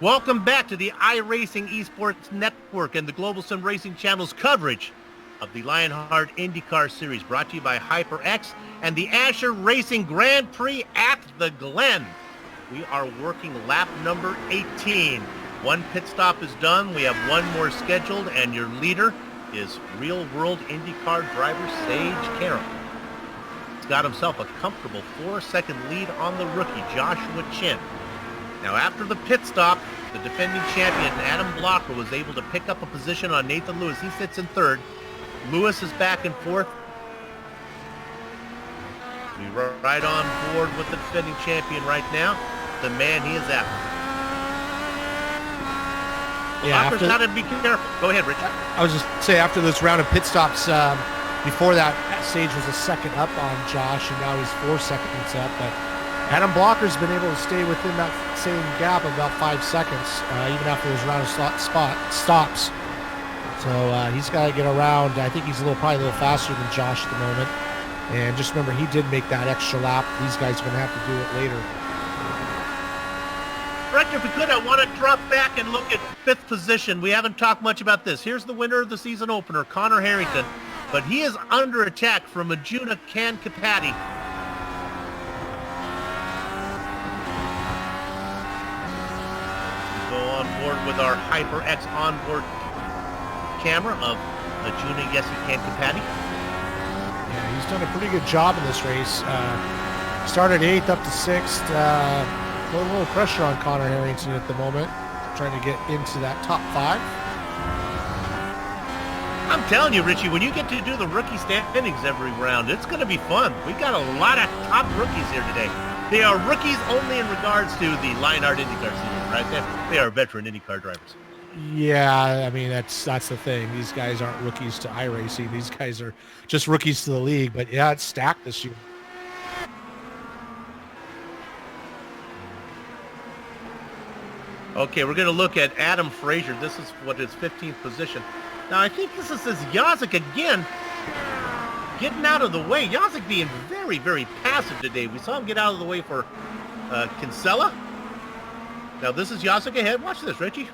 Welcome back to the iRacing Esports Network and the Global Sim Racing Channel's coverage of the Lionheart IndyCar Series, brought to you by HyperX and the Ascher Racing Grand Prix at the Glen. We are working lap number 18. One pit stop is done. We have one more scheduled, and your leader is real-world IndyCar driver Sage Carroll. He's got himself a comfortable 4-second lead on the rookie, Joshua Chin. Now, after the pit stop, the defending champion, Adam Blocker, was able to pick up a position on Nathan Lewis. He sits in third. Lewis is back and forth. We right on board with the defending champion right now. The man he is after. Yeah, Walker's got to be careful. Go ahead, Rich. I was just say after this round of pit stops, before that, Sage was a second up on Josh, and now he's 4 seconds up. But Adam Blocker's been able to stay within that same gap of about 5 seconds, even after his round of stops. So he's got to get around. I think he's probably a little faster than Josh at the moment. And just remember, he did make that extra lap. These guys are going to have to do it later. Director, if we could, I want to drop back and look at 5th position. We haven't talked much about this. Here's the winner of the season opener, Connor Harrington. But he is under attack from Majuna Kankapati. We go on board with our HyperX onboard camera of Majuna Kankapati. Yeah, he's done a pretty good job in this race. Started 8th up to 6th. A little pressure on Connor Harrington at the moment, trying to get into that top 5. I'm telling you, Richie, when you get to do the rookie standings every round, it's going to be fun. We got a lot of top rookies here today. They are rookies only in regards to the Lionheart IndyCar season, right? They are veteran IndyCar drivers. Yeah, I mean, that's the thing. These guys aren't rookies to iRacing. These guys are just rookies to the league. But yeah, it's stacked this year. Okay, we're going to look at Adam Frazier. This is what his 15th position. Now, I think this is Yazik again getting out of the way. Yazik being very, very passive today. We saw him get out of the way for Kinsella. Now, this is Yazik ahead. Watch this, Richie.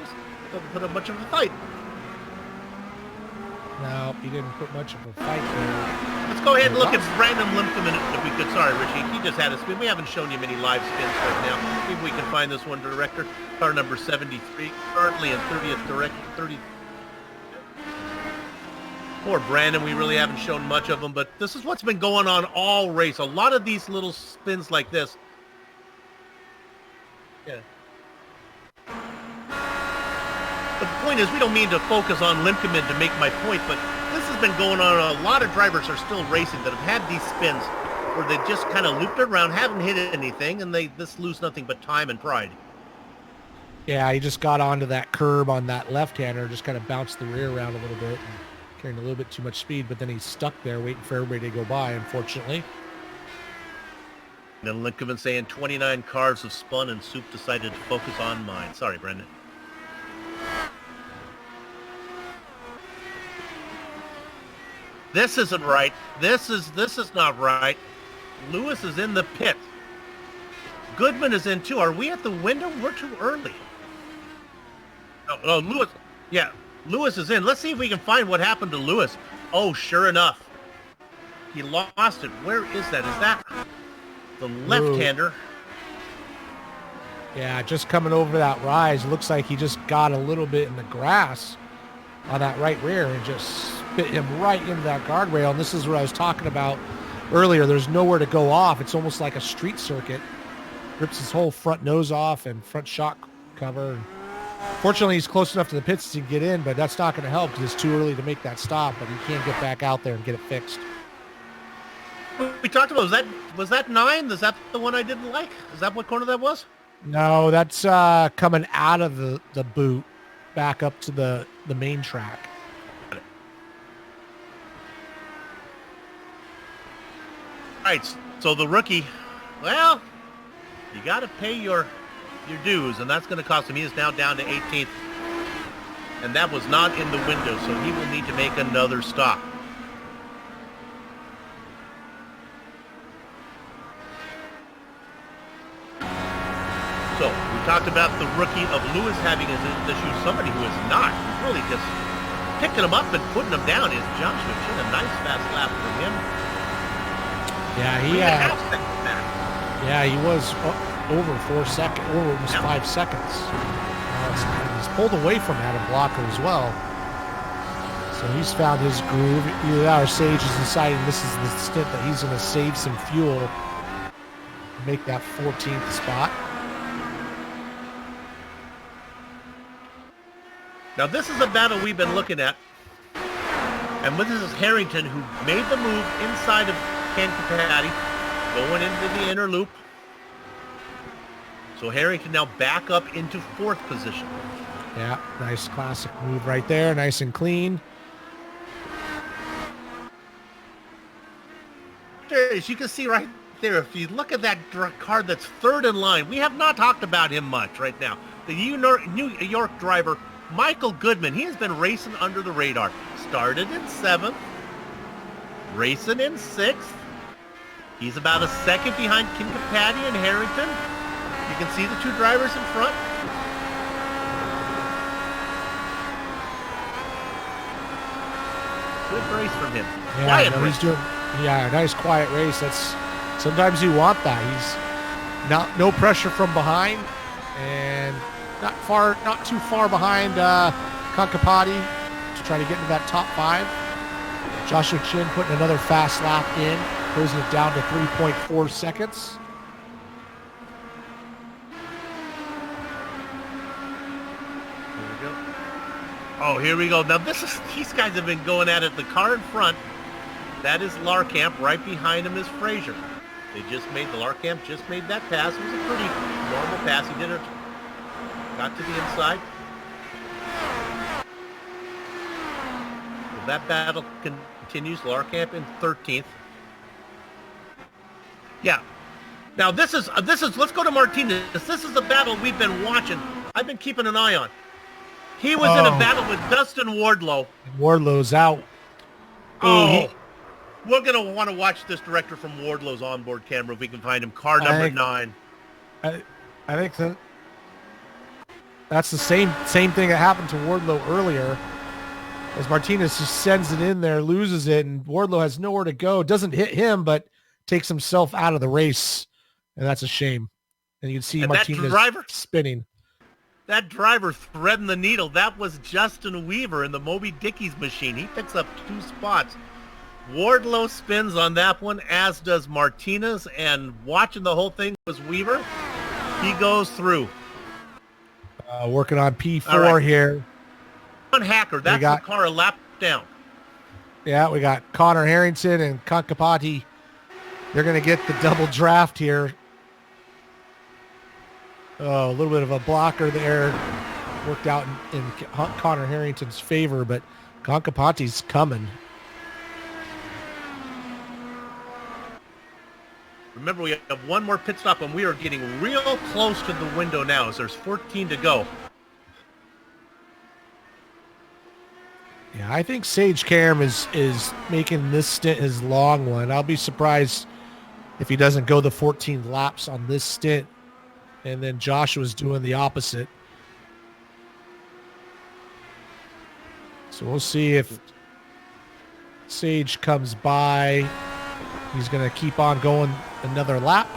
Just doesn't put up much of a fight. No, he didn't put much of a fight there. Let's go ahead and look at Brandon Limkeman if we could. Sorry, Richie. He just had a spin. We haven't shown you many live spins right now. Maybe we can find this one, Director. Car number 73, currently in 30th. 30. Poor Brandon. We really haven't shown much of him, but this is what's been going on all race. A lot of these little spins like this. Yeah. The point is, we don't mean to focus on Limkeman to make my point, but this has been going on. A lot of drivers are still racing that have had these spins where they just kind of looped around, haven't hit anything, and they just lose nothing but time and pride. Yeah, he just got onto that curb on that left-hander, just kind of bounced the rear around a little bit, and carrying a little bit too much speed, but then he's stuck there waiting for everybody to go by, unfortunately. And then Limkeman saying 29 cars have spun and Soup decided to focus on mine. Sorry, Brendan. This isn't right. This is not right. Lewis is in the pit. Goodman is in too. Are we at the window? We're too early. Oh, Lewis. Yeah, Lewis is in. Let's see if we can find what happened to Lewis. Oh, sure enough. He lost it. Where is that? Is that the left-hander? Yeah, just coming over that rise. Looks like he just got a little bit in the grass on that right rear and just spit him right into that guardrail. And this is what I was talking about earlier. There's nowhere to go off. It's almost like a street circuit. Rips his whole front nose off and front shock cover. Fortunately, he's close enough to the pits to get in, but that's not going to help because it's too early to make that stop. But he can't get back out there and get it fixed. We talked about, was that 9? Is that the one I didn't like? Is that what corner that was? No, that's coming out of the boot back up to the main track. All right, so the rookie, well, you got to pay your dues, and that's going to cost him. He is now down to 18th, and that was not in the window, so he will need to make another stop. So we talked about the rookie of Lewis having his issues. Somebody who is not really just picking him up and putting him down is Joshua Chin. A nice fast lap from him. Yeah, he was over 4 seconds, over almost 5 seconds. He's pulled away from Adam Blocker as well. So he's found his groove. Either that or Sage is deciding this is the stint that he's going to save some fuel, make that 14th spot. Now this is a battle we've been looking at And this is Harrington, who made the move inside of Kankapati, going into the inner loop. So Harrington now back up into 4th position. Yeah, nice classic move right there. Nice and clean. As you can see right there, if you look at that car that's 3rd in line, we have not talked about him much right now. The New York driver, Michael Goodman, he has been racing under the radar. Started in 7th, racing in 6th. He's about a second behind Kankapati and Harrington. You can see the 2 drivers in front. Good race from him. Yeah, Quiet no, race. he's doing. Yeah, nice quiet race. That's sometimes you want that. He's no pressure from behind, and not too far behind Kankapati to try to get into that top 5. Joshua Chin putting another fast lap in, closing it down to 3.4 seconds. Oh, here we go. Now these guys have been going at it. The car in front, that is Larkamp. Right behind him is Frazier. Larkamp just made that pass. It was a pretty normal pass. He did it. Got to the inside. So that battle continues. Larkamp in 13th. Yeah. Now this is let's go to Martinez. This is the battle we've been watching. I've been keeping an eye on. He was in a battle with Dustin Wardlow. Wardlow's out. Oh, we're going to want to watch this director from Wardlow's onboard camera if we can find him. Car number 9. I think that's the same thing that happened to Wardlow earlier. As Martinez just sends it in there, loses it, and Wardlow has nowhere to go. Doesn't hit him, but takes himself out of the race, and that's a shame. And you can see Martinez spinning. That driver threading the needle, that was Justin Weaver in the Moby Dickey's machine. He picks up 2 spots. Wardlow spins on that one, as does Martinez, and watching the whole thing was Weaver. He goes through. Working on P4 here. On Hacker, that's the car a lap down. Yeah, we got Connor Harrington and Kankapati. They're going to get the double draft here. Oh, a little bit of a blocker there. Worked out in Connor Harrington's favor, but Kankapati's coming. Remember, we have one more pit stop, and we are getting real close to the window now as there's 14 to go. Yeah, I think Sage Karam is making this stint his long one. I'll be surprised if he doesn't go the 14 laps on this stint. And then Joshua's doing the opposite. So we'll see if Sage comes by. He's going to keep on going another lap.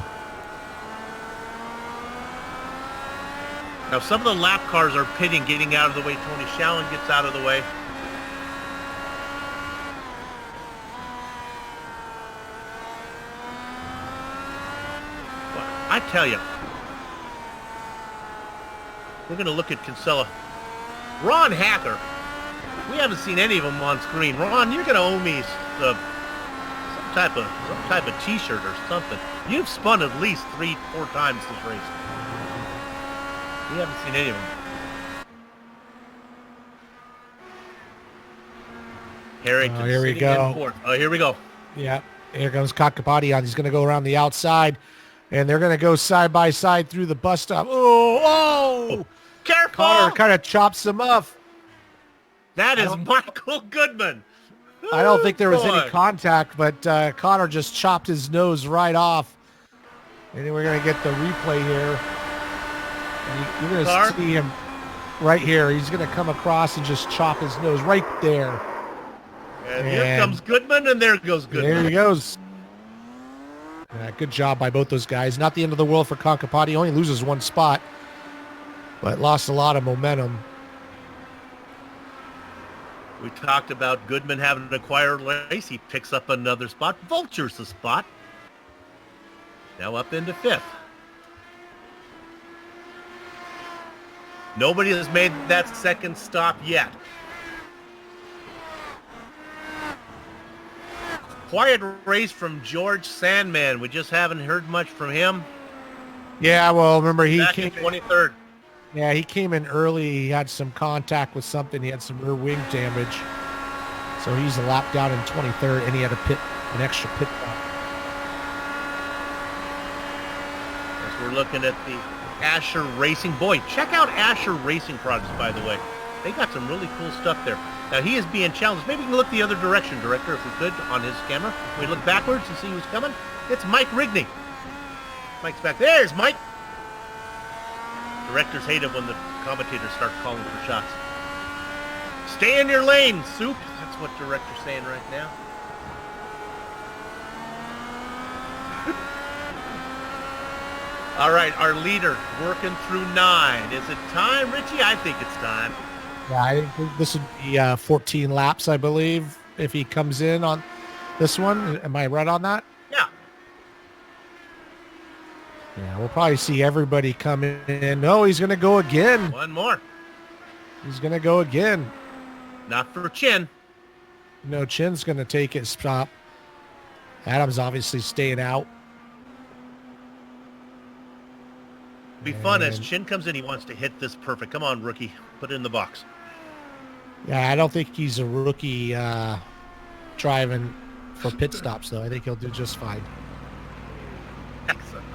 Now, some of the lap cars are pitting, getting out of the way. Tony Shallen gets out of the way. Well, I tell you, we're going to look at Kinsella. Ron Hacker. We haven't seen any of them on screen. Ron, you're going to owe me some type of T-shirt or something. You've spun at least 3-4 times this race. We haven't seen any of them. Harrington. Here we go. Oh, here we go. Yeah, here comes Kankapati on. He's going to go around the outside, and they're going to go side by side through the bus stop. Oh! Careful! Connor kind of chops him up. That is Michael Goodman. I don't think there was any contact, but Connor just chopped his nose right off. And then we're going to get the replay here. And you're going to see him right here. He's going to come across and just chop his nose right there. And here comes Goodman, and there goes Goodman. There he goes. Good job by both those guys. Not the end of the world for Kankapati. Only loses 1 spot, but lost a lot of momentum. We talked about Goodman having an acquired race. He picks up another spot. Vultures the spot. Now up into 5th. Nobody has made that second stop yet. quiet race from George Sandman. We just haven't heard much from him. Yeah, well, remember he Back came in 23rd. Yeah, he came in early. He had some contact with something. He had some rear wing damage. So he's a lap down in 23rd, and he had an extra pit stop. As we're looking at the Ascher Racing. Boy, check out Ascher Racing products, by the way. They got some really cool stuff there. Now, he is being challenged. Maybe we can look the other direction, Director, if we could, on his camera. We look backwards and see who's coming. It's Mike Rigney. Mike's back. There's Mike. Directors hate it when the commentators start calling for shots. Stay in your lane, Soup. That's what Director's saying right now. All right, our leader working through 9. Is it time, Richie? I think it's time. Yeah, I think this would be 14 laps, I believe, if he comes in on this one. Am I right on that? Yeah. Yeah, we'll probably see everybody come in. No, he's going to go again. One more. He's going to go again. Not for Chin. No, Chin's going to take his stop. Adam's obviously staying out. Be fun as Chin comes in. He wants to hit this perfect. Come on, rookie. Put it in the box. Yeah, I don't think he's a rookie driving for pit stops, though. I think he'll do just fine. Excellent.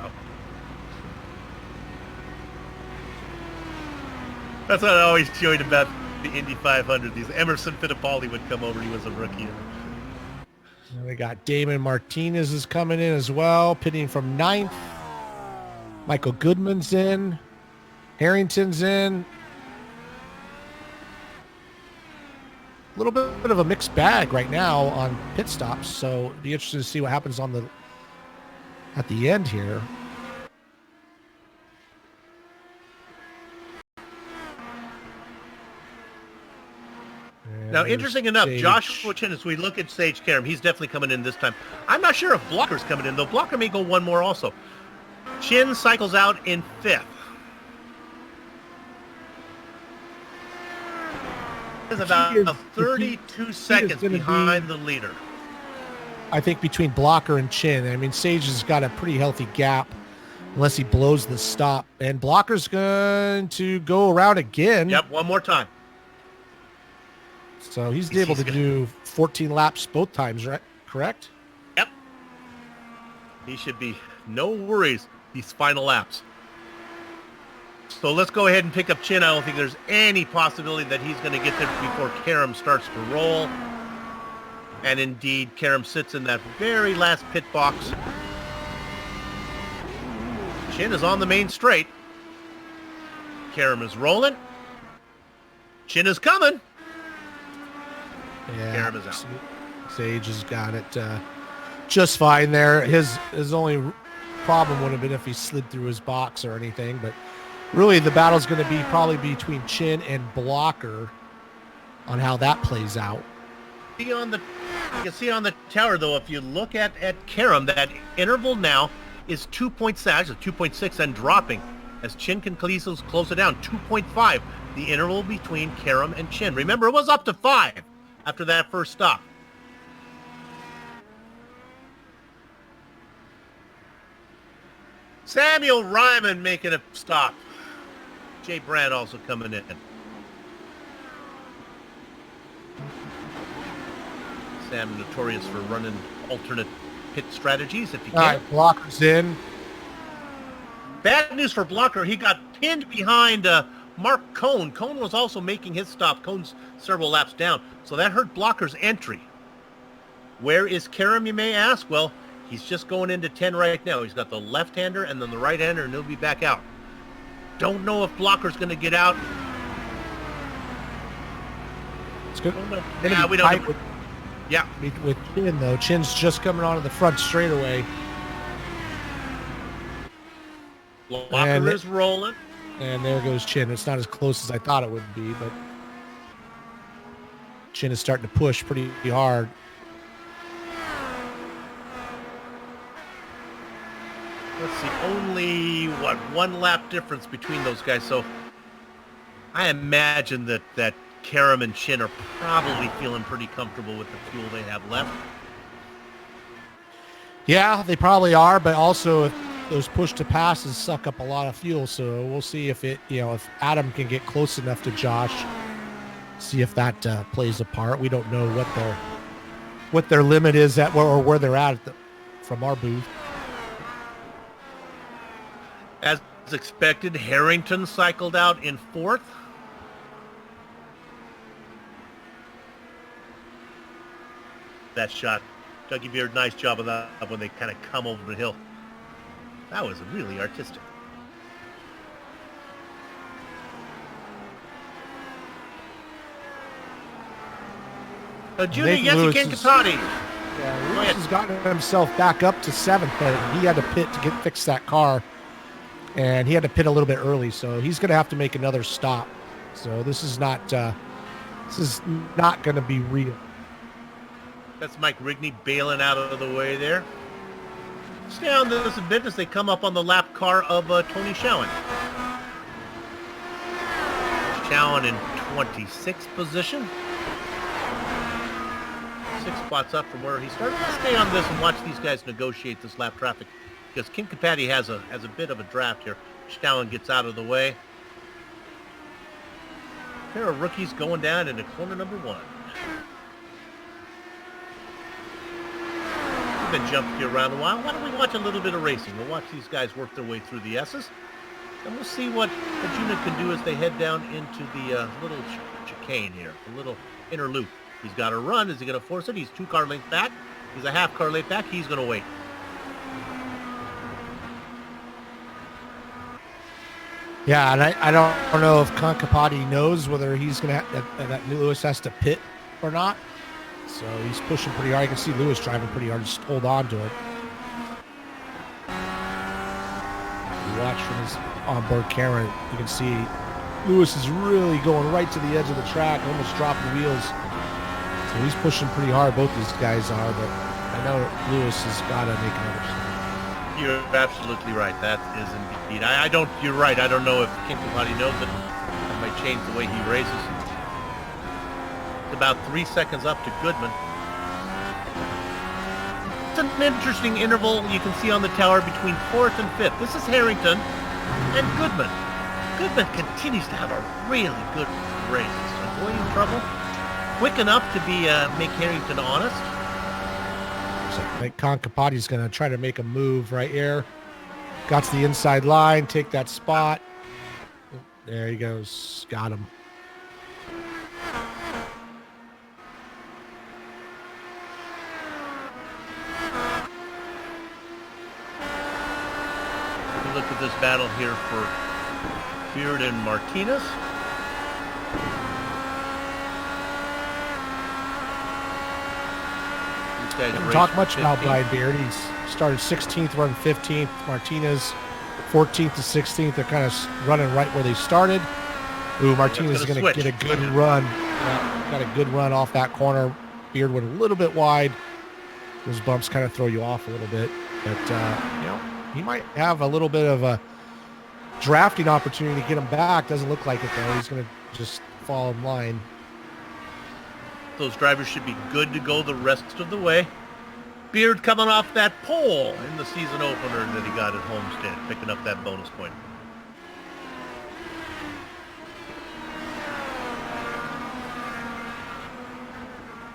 That's what I always enjoyed about the Indy 500. These Emerson Fittipaldi would come over. He was a rookie. And we got Damon Martinez is coming in as well, pitting from 9th. Michael Goodman's in. Harrington's in. A little bit of a mixed bag right now on pit stops, so it'd be interesting to see what happens at the end here. Now, interesting enough, Joshua Chin, as we look at Sage Karam, he's definitely coming in this time. I'm not sure if Blocker's coming in, though. Blocker may go one more also. Chin cycles out in 5th. Is about 32 seconds behind the leader. I think between Blocker and Chin. I mean, Sage has got a pretty healthy gap unless he blows the stop. And Blocker's going to go around again. Yep, one more time. So he's able to do 14 laps both times, right? Correct? Yep. He should be no worries these final laps. So let's go ahead and pick up Chin. I don't think there's any possibility that he's going to get there before Karam starts to roll. And indeed, Karam sits in that very last pit box. Chin is on the main straight. Karam is rolling. Chin is coming. Yeah, Karam is out. Sage has got it just fine there. His only problem would have been if he slid through his box or anything, but really the battle's going to be probably between Chin and Blocker on how that plays out. You can see on the tower, though, if you look at Karam, that interval now is 2.6 and dropping as Chin can close it down. 2.5, the interval between Karam and Chin. Remember, it was up to 5 after that first stop. Samuel Ryman making a stop. Jay Brandt also coming in. Sam notorious for running alternate pit strategies if you can. All right, Blocker's in. Bad news for Blocker. He got pinned behind Mark Cohn. Cohn was also making his stop. Cohn's several laps down. So that hurt Blocker's entry. Where is Karam, you may ask? Well, he's just going into 10 right now. He's got the left-hander and then the right-hander, and he'll be back out. Don't know if Blocker's going to get out. It's good. Yeah, we don't know. Yeah. With Chin, though. Chin's just coming onto the front straightaway. Blocker is rolling. And there goes Chin. It's not as close as I thought it would be, but Chin is starting to push pretty hard. Let's see, only, one lap difference between those guys. So I imagine that Karam and Chin are probably feeling pretty comfortable with the fuel they have left. Yeah, they probably are, but also if those push to passes suck up a lot of fuel, so we'll see if if Adam can get close enough to Josh, see if that plays a part. We don't know what their limit is or where they're at from our booth. As expected, Harrington cycled out in 4th. That shot. Dougie Beard, nice job of that when they kind of come over the hill. That was really artistic. Junior Yessi Kinkapati. Yeah, Lewis has gotten himself back up to 7th, but he had to pit to fix that car. And he had to pit a little bit early, so he's going to have to make another stop. So this is not going to be real. That's Mike Rigney bailing out of the way there. Stay on this a bit as they come up on the lap car of Tony Schowen. Schowen in 26th position. 6 spots up from where he started. Let's stay on this and watch these guys negotiate this lap traffic, because Kinkapati has a bit of a draft here. Schowen gets out of the way. A pair of rookies going down into corner number 1. We've been jumping here around a while. Why don't we watch a little bit of racing? We'll watch these guys work their way through the S's, and we'll see what the unit can do as they head down into the little chicane here, the little inner loop. He's got to run. Is he going to force it? He's 2 car lengths back. He's a half car length back. He's going to wait. Yeah, and I don't know if Kinkapati knows whether he's going to that Lewis has to pit or not. So he's pushing pretty hard. You can see Lewis driving pretty hard. Just hold on to it. You watch from his onboard camera, you can see Lewis is really going right to the edge of the track, almost dropping wheels. So he's pushing pretty hard. Both these guys are, but I know Lewis has got to make another stop. You're absolutely right. That is indeed. You're right. I don't know if Kinkapati knows it. That might change the way he races. It's about 3 seconds up to Goodman. It's an interesting interval you can see on the tower between 4th and 5th. This is Harrington and Goodman. Goodman continues to have a really good race. Avoiding trouble. Quick enough to make Harrington honest. I think Kinkapati's going to try to make a move right here. Got to the inside line, take that spot. There he goes. Got him. Look at this battle here for Beard and Martinez. Didn't talk much about Brian Beard. He's started 16th, run 15th. Martinez 14th to 16th. They're kind of running right where they started. Ooh, Martinez is going to get a good run. Yeah, got a good run off that corner. Beard went a little bit wide. Those bumps kind of throw you off a little bit. But, he might have a little bit of a drafting opportunity to get him back. Doesn't look like it, though. He's going to just fall in line. Those drivers should be good to go the rest of the way. Beard coming off that pole in the season opener that he got at Homestead, picking up that bonus point.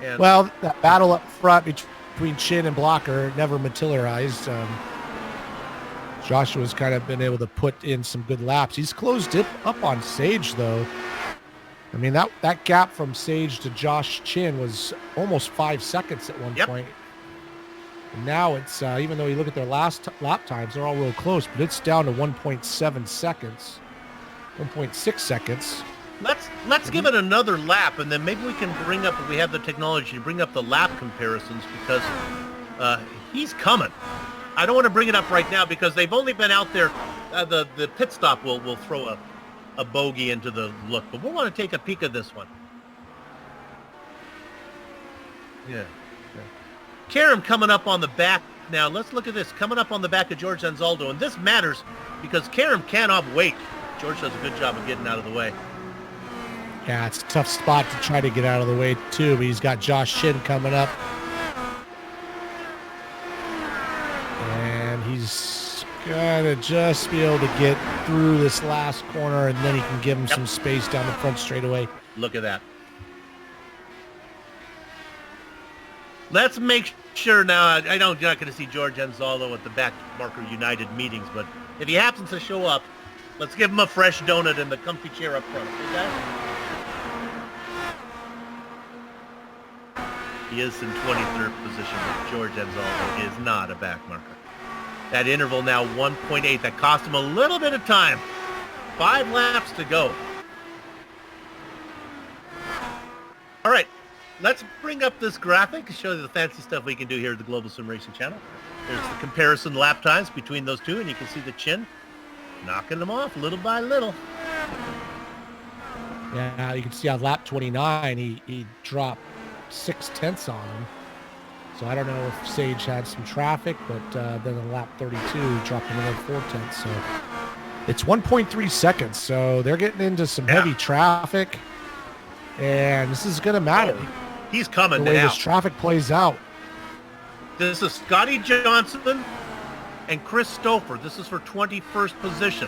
And well, that battle up front between Chin and Blocker never materialized. Joshua's kind of been able to put in some good laps. He's closed it up on Sage, though. I mean, that gap from Sage to Josh Chin was almost 5 seconds at one point. And now it's, even though you look at their last lap times, they're all real close, but it's down to 1.7 seconds, 1.6 seconds. Let's give it another lap, and then maybe we can bring up, if we have the technology, to bring up the lap comparisons, because he's coming. I don't want to bring it up right now because they've only been out there. The pit stop will throw a bogey into the look, but we'll want to take a peek at this one. Yeah. Karam coming up on the back now. Let's look at this. Coming up on the back of George Anzaldo, and this matters because Karam cannot wait. George does a good job of getting out of the way. Yeah, it's a tough spot to try to get out of the way, too, but he's got Josh Chin coming up. Gotta just be able to get through this last corner, and then he can give him some space down the front straightaway. Look at that. Let's make sure now. I know you're not going to see George Enzalo at the Back Marker United meetings, but if he happens to show up, let's give him a fresh donut in the comfy chair up front. Okay, guys? He is in 23rd position, but George Enzalo is not a back marker. That interval now 1.8. That cost him a little bit of time. 5 laps to go. All right. Let's bring up this graphic to show you the fancy stuff we can do here at the Global Sim Racing Channel. There's the comparison lap times between those two, and you can see the Chin knocking them off little by little. Yeah, you can see on lap 29, he dropped 0.6 on him. So I don't know if Sage had some traffic, but then on lap 32, he dropped another 0.4. So it's 1.3 seconds. So they're getting into some heavy traffic, and this is going to matter. Oh. He's coming the way now. This traffic plays out. This is Scotty Johnson and Chris Stouffer. This is for 21st position.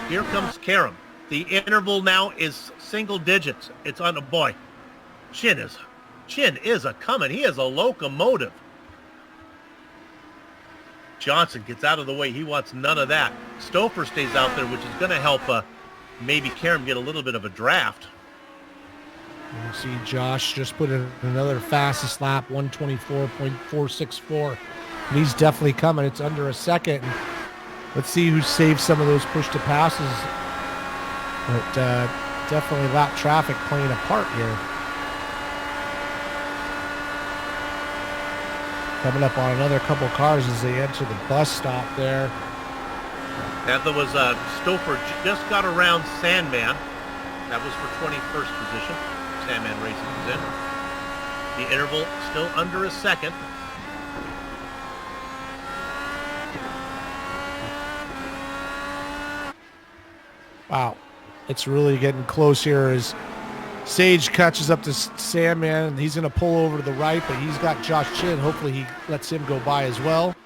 Here comes Karam. The interval now is single digits. It's on a boy. Chin is a coming. He is a locomotive. Johnson gets out of the way. He wants none of that. Stouffer stays out there, which is going to help maybe Karam get a little bit of a draft. You see Josh just put in another fastest lap, 124.464. And he's definitely coming. It's under a second. Let's see who saves some of those push-to passes. But definitely lap traffic playing a part here. Coming up on another couple cars as they enter the bus stop there. That was Stouffer just got around Sandman. That was for 21st position. Sandman Racing is in. The interval still under a second. Wow. It's really getting close here as Sage catches up to Sandman, and he's going to pull over to the right, but he's got Josh Chin. Hopefully he lets him go by as well.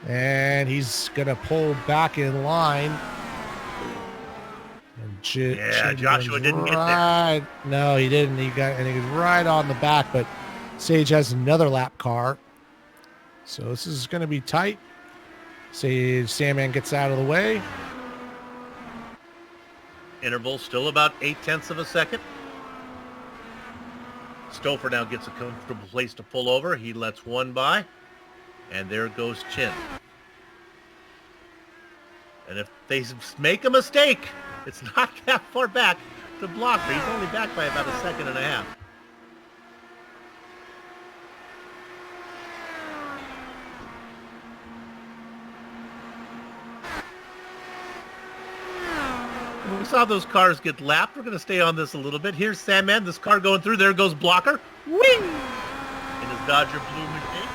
And he's going to pull back in line. Joshua didn't get there. No, he didn't. He was right on the back, but Sage has another lap car. So this is going to be tight. Sandman gets out of the way. Interval still about 0.8 of a second. Stouffer now gets a comfortable place to pull over. He lets one by. And there goes Chin. And if they make a mistake, it's not that far back to Blocker. He's only back by about 1.5 seconds. We saw those cars get lapped. We're going to stay on this a little bit. Here's Sandman. This car going through. There goes Blocker. Whee! In his Dodger Blue machine.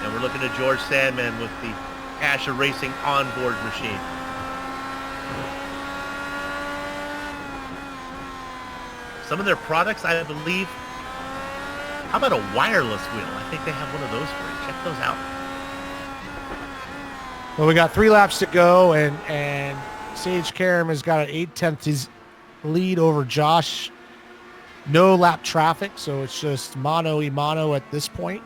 And we're looking at George Sandman with the Ascher Racing onboard machine. Some of their products, I believe, how about a wireless wheel? I think they have one of those for you. Check those out. Well, we got 3 laps to go, and Sage Karam has got an 0.8 lead over Josh. No lap traffic, so it's just mano-a-mano at this point.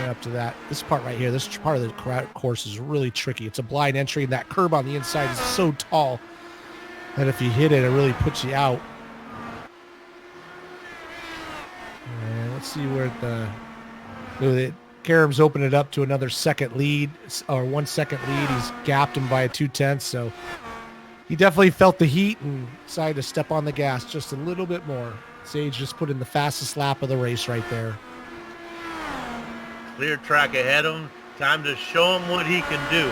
Up to that. This part right here, this part of the course is really tricky. It's a blind entry, and that curb on the inside is so tall that if you hit it, it really puts you out. And let's see where Karam's opened it up to another second lead, or 1 second lead. He's gapped him by 0.2, so he definitely felt the heat and decided to step on the gas just a little bit more. Sage just put in the fastest lap of the race right there. Clear track ahead of him. Time to show him what he can do.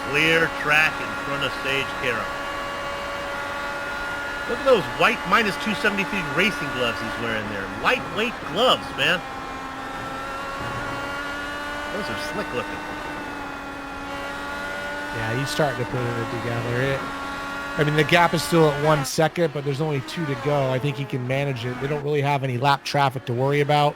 Clear track in front of Sage Karam. Look at those white minus 273 racing gloves he's wearing there. Lightweight gloves, man. Those are slick looking. Yeah, he's starting to put it together. I mean, the gap is still at 1 second, but there's only 2 to go. I think he can manage it. They don't really have any lap traffic to worry about.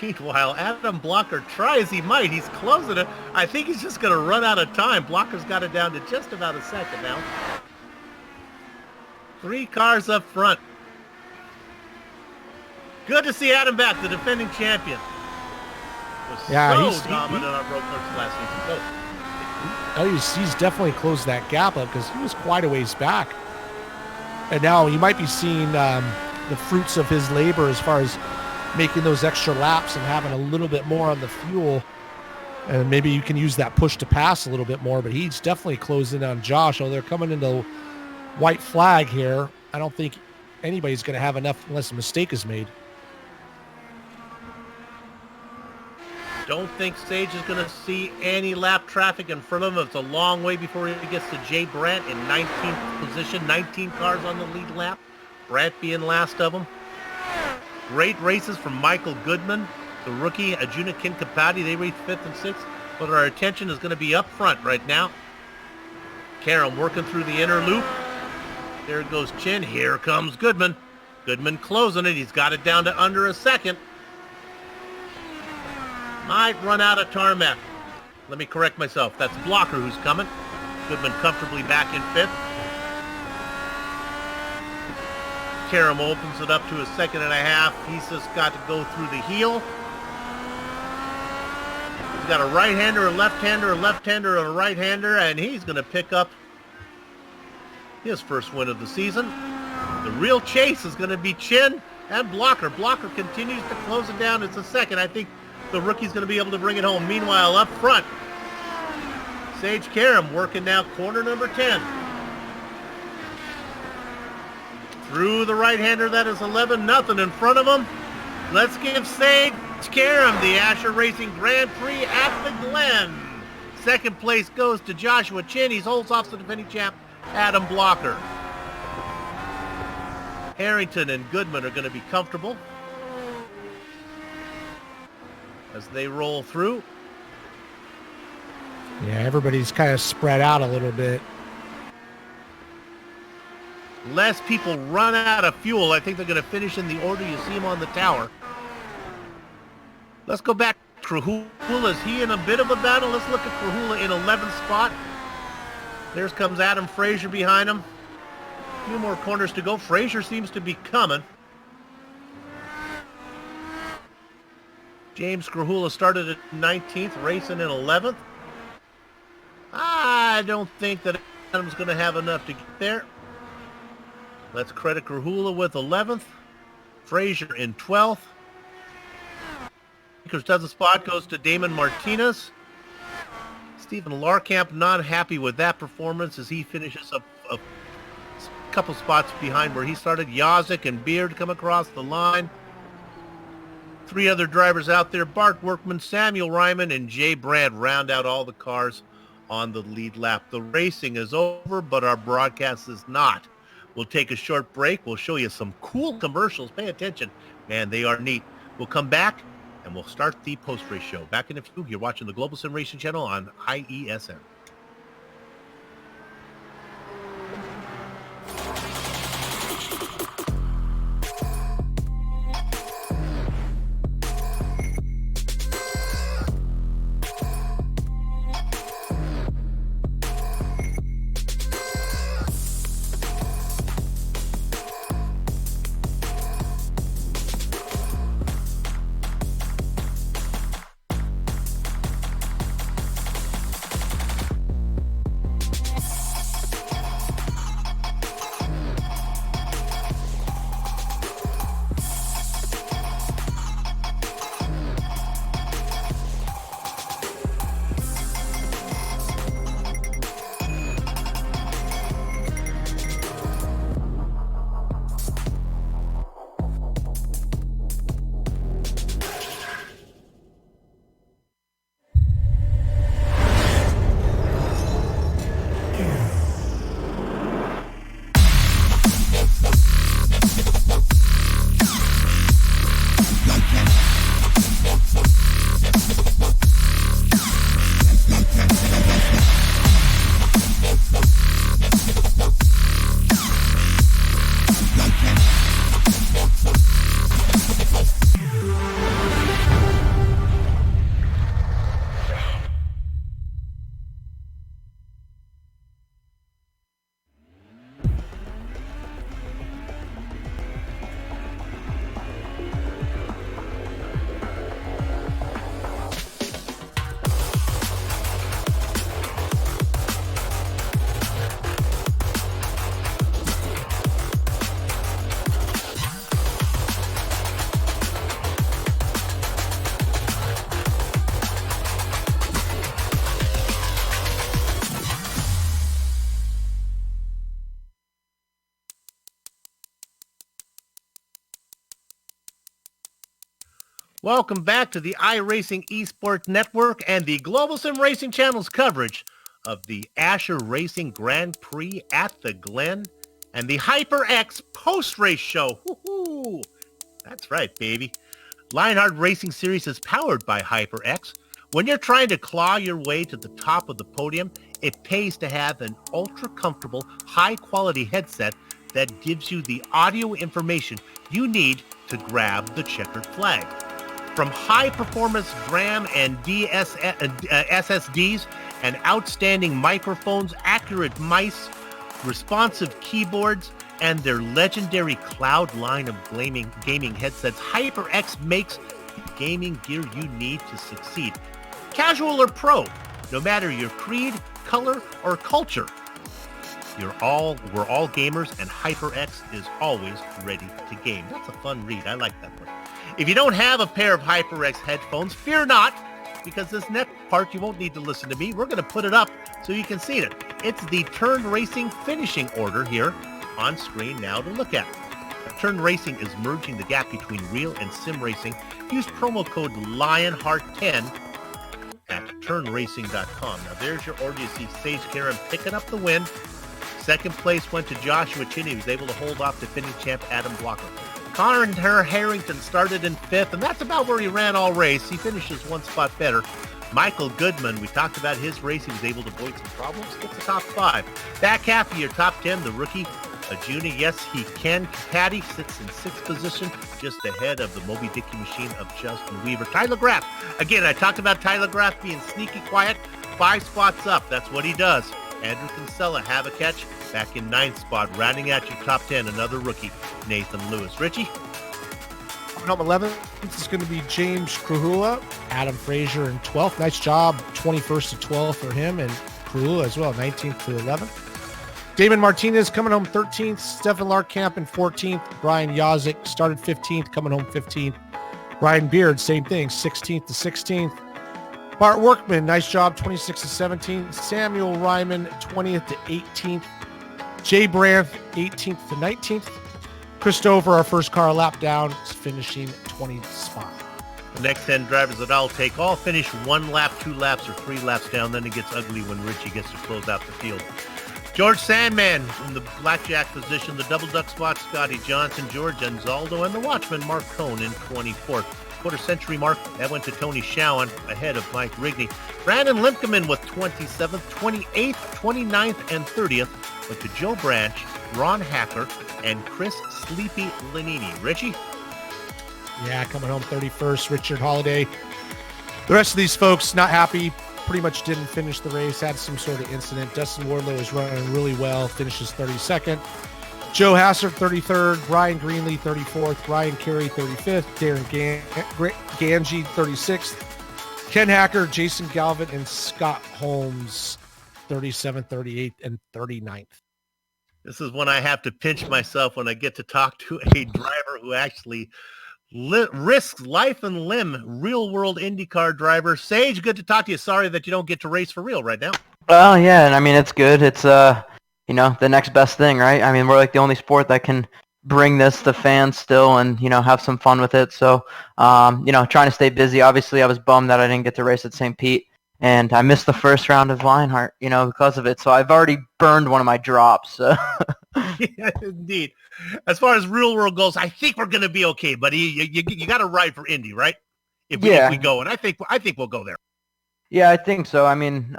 Meanwhile, Adam Blocker, try as he might, he's closing it. I think he's just going to run out of time. Blocker's got it down to just about a second now. 3 cars up front. Good to see Adam back, the defending champion. He's dominant on road courses last season. He's definitely closed that gap up because he was quite a ways back. And now you might be seeing the fruits of his labor as far as making those extra laps and having a little bit more on the fuel. And maybe you can use that push to pass a little bit more, but he's definitely closed in on Josh. Oh, they're coming into white flag here. I don't think anybody's going to have enough unless a mistake is made. Don't think Sage is going to see any lap traffic in front of him. It's a long way before he gets to Jay Brandt in 19th position. 19 cars on the lead lap. Brandt being last of them. Great races from Michael Goodman, the rookie, Ajuna Kinkapati. They raced 5th and 6th, but our attention is going to be up front right now. Karam working through the inner loop. There goes Chin. Here comes Goodman. Goodman closing it. He's got it down to under a second. Might run out of tarmac. Let me correct myself. That's Blocker who's coming. Goodman comfortably back in 5th. Karam opens it up to a second and a half. He's just got to go through the heel. He's got a right-hander, a left-hander, a left-hander, and a right-hander, and he's going to pick up his first win of the season. The real chase is going to be Chin and Blocker. Blocker continues to close it down. It's a second. I think the rookie's going to be able to bring it home. Meanwhile, up front, Sage Karam working now corner number 10. Through the right-hander, that is 11-0 in front of him. Let's give Sage Karam the Ascher Racing Grand Prix at the Glen. Second place goes to Joshua Chin. He holds off the defending champ, Adam Blocker. Harrington and Goodman are going to be comfortable as they roll through. Yeah, everybody's kind of spread out a little bit. Less people run out of fuel. I think they're going to finish in the order you see them on the tower. Let's go back. Krahula, is he in a bit of a battle? Let's look at Krahula in 11th spot. There comes Adam Frazier behind him. A few more corners to go. Frazier seems to be coming. James Krahula started at 19th, racing in 11th. I don't think that Adam's going to have enough to get there. Let's credit Krahula with 11th. Frazier in 12th. Because does a spot goes to Damon Martinez. Stephen Larkamp not happy with that performance as he finishes up a couple spots behind where he started. Yazik and Beard come across the line. 3 other drivers out there. Bart Workman, Samuel Ryman, and Jay Brandt round out all the cars on the lead lap. The racing is over, but our broadcast is not. We'll take a short break. We'll show you some cool commercials. Pay attention. Man, they are neat. We'll come back, and we'll start the post-race show. Back in a few. You're watching the Global Sim Racing Channel on IESN. Welcome back to the iRacing Esports Network and the Global Sim Racing Channel's coverage of the Ascher Racing Grand Prix at the Glen and the HyperX post-race show. Woo-hoo! That's right, baby. Lionheart Racing Series is powered by HyperX. When you're trying to claw your way to the top of the podium, it pays to have an ultra-comfortable, high-quality headset that gives you the audio information you need to grab the checkered flag. From high-performance DRAM and SSDs and outstanding microphones, accurate mice, responsive keyboards, and their legendary cloud line of gaming headsets, HyperX makes the gaming gear you need to succeed. Casual or pro, no matter your creed, color, or culture, we're all gamers, and HyperX is always ready to game. That's a fun read. I like that one. If you don't have a pair of HyperX headphones, fear not, because this next part you won't need to listen to me. We're going to put it up so you can see it. It's the Turn Racing finishing order here on screen now to look at. Turn Racing is merging the gap between real and sim racing. Use promo code Lionheart10 at turnracing.com. Now there's your order. You see Sage Karam picking up the win. Second place went to Joshua Chin. He was able to hold off defending champ Adam Blocker. Connor and Harrington started in fifth, and that's about where he ran all race. He finishes one spot better. Michael Goodman, we talked about his race. He was able to avoid some problems, get the top 5. Back half of your top 10, the rookie, a junior, yes, he can. Patty sits in 6th position, just ahead of the Moby Dicky machine of Justin Weaver. Tyler Graff, again, I talked about Tyler Graff being sneaky quiet, 5 spots up. That's what he does. Andrew Kinsella, have a catch, back in 9th spot, rounding out your top 10, another rookie, Nathan Lewis. Richie? Number 11 is going to be James Krahula, Adam Frazier in 12th. Nice job, 21st to 12th for him, and Krahula as well, 19th to 11th. Damon Martinez coming home 13th. Stefan Larkamp in 14th. Brian Yazik started 15th, coming home 15th. Ryan Beard, same thing, 16th to 16th. Bart Workman, nice job, 26th to 17th. Samuel Ryman, 20th to 18th. Jay Brandt, 18th to 19th. Christopher, our first car lap down, is finishing 20th spot. The next 10 drivers that I'll take all finish 1 lap, 2 laps, or 3 laps down. Then it gets ugly when Richie gets to close out the field. George Sandman in the blackjack position, the double duck spot, Scotty Johnson, George Anzaldo, and the watchman, Mark Cohn in 24th. Quarter century mark, that went to Tony Schowen ahead of Mike Rigney. Brandon Limkeman with 27th, 28th, 29th, and 30th went to Joe Branch, Ron Hacker, and Chris Sleepy Lanini. Richie? Yeah, coming home 31st, Richard Holiday. The rest of these folks not happy, pretty much didn't finish the race, had some sort of incident. Dustin Wardlow is running really well, finishes 32nd. Joe Hassert, 33rd. Ryan Greenlee, 34th. Ryan Carey, 35th. Darren Ganji, 36th. Ken Hacker, Jason Galvin, and Scott Holmes, 37th, 38th, and 39th. This is when I have to pinch myself when I get to talk to a driver who actually risks life and limb, real-world IndyCar driver. Sage, good to talk to you. Sorry that you don't get to race for real right now. Well, yeah, and I mean, it's good. It's, the next best thing, right? I mean, we're like the only sport that can bring this to fans still and, have some fun with it. So, trying to stay busy. Obviously, I was bummed that I didn't get to race at St. Pete, and I missed the first round of Lionheart, because of it. So I've already burned one of my drops. So. Yeah, indeed. As far as real world goes, I think we're going to be okay, buddy. You got to ride for Indy, right? If we go, and I think we'll go there. Yeah, I think so. I mean,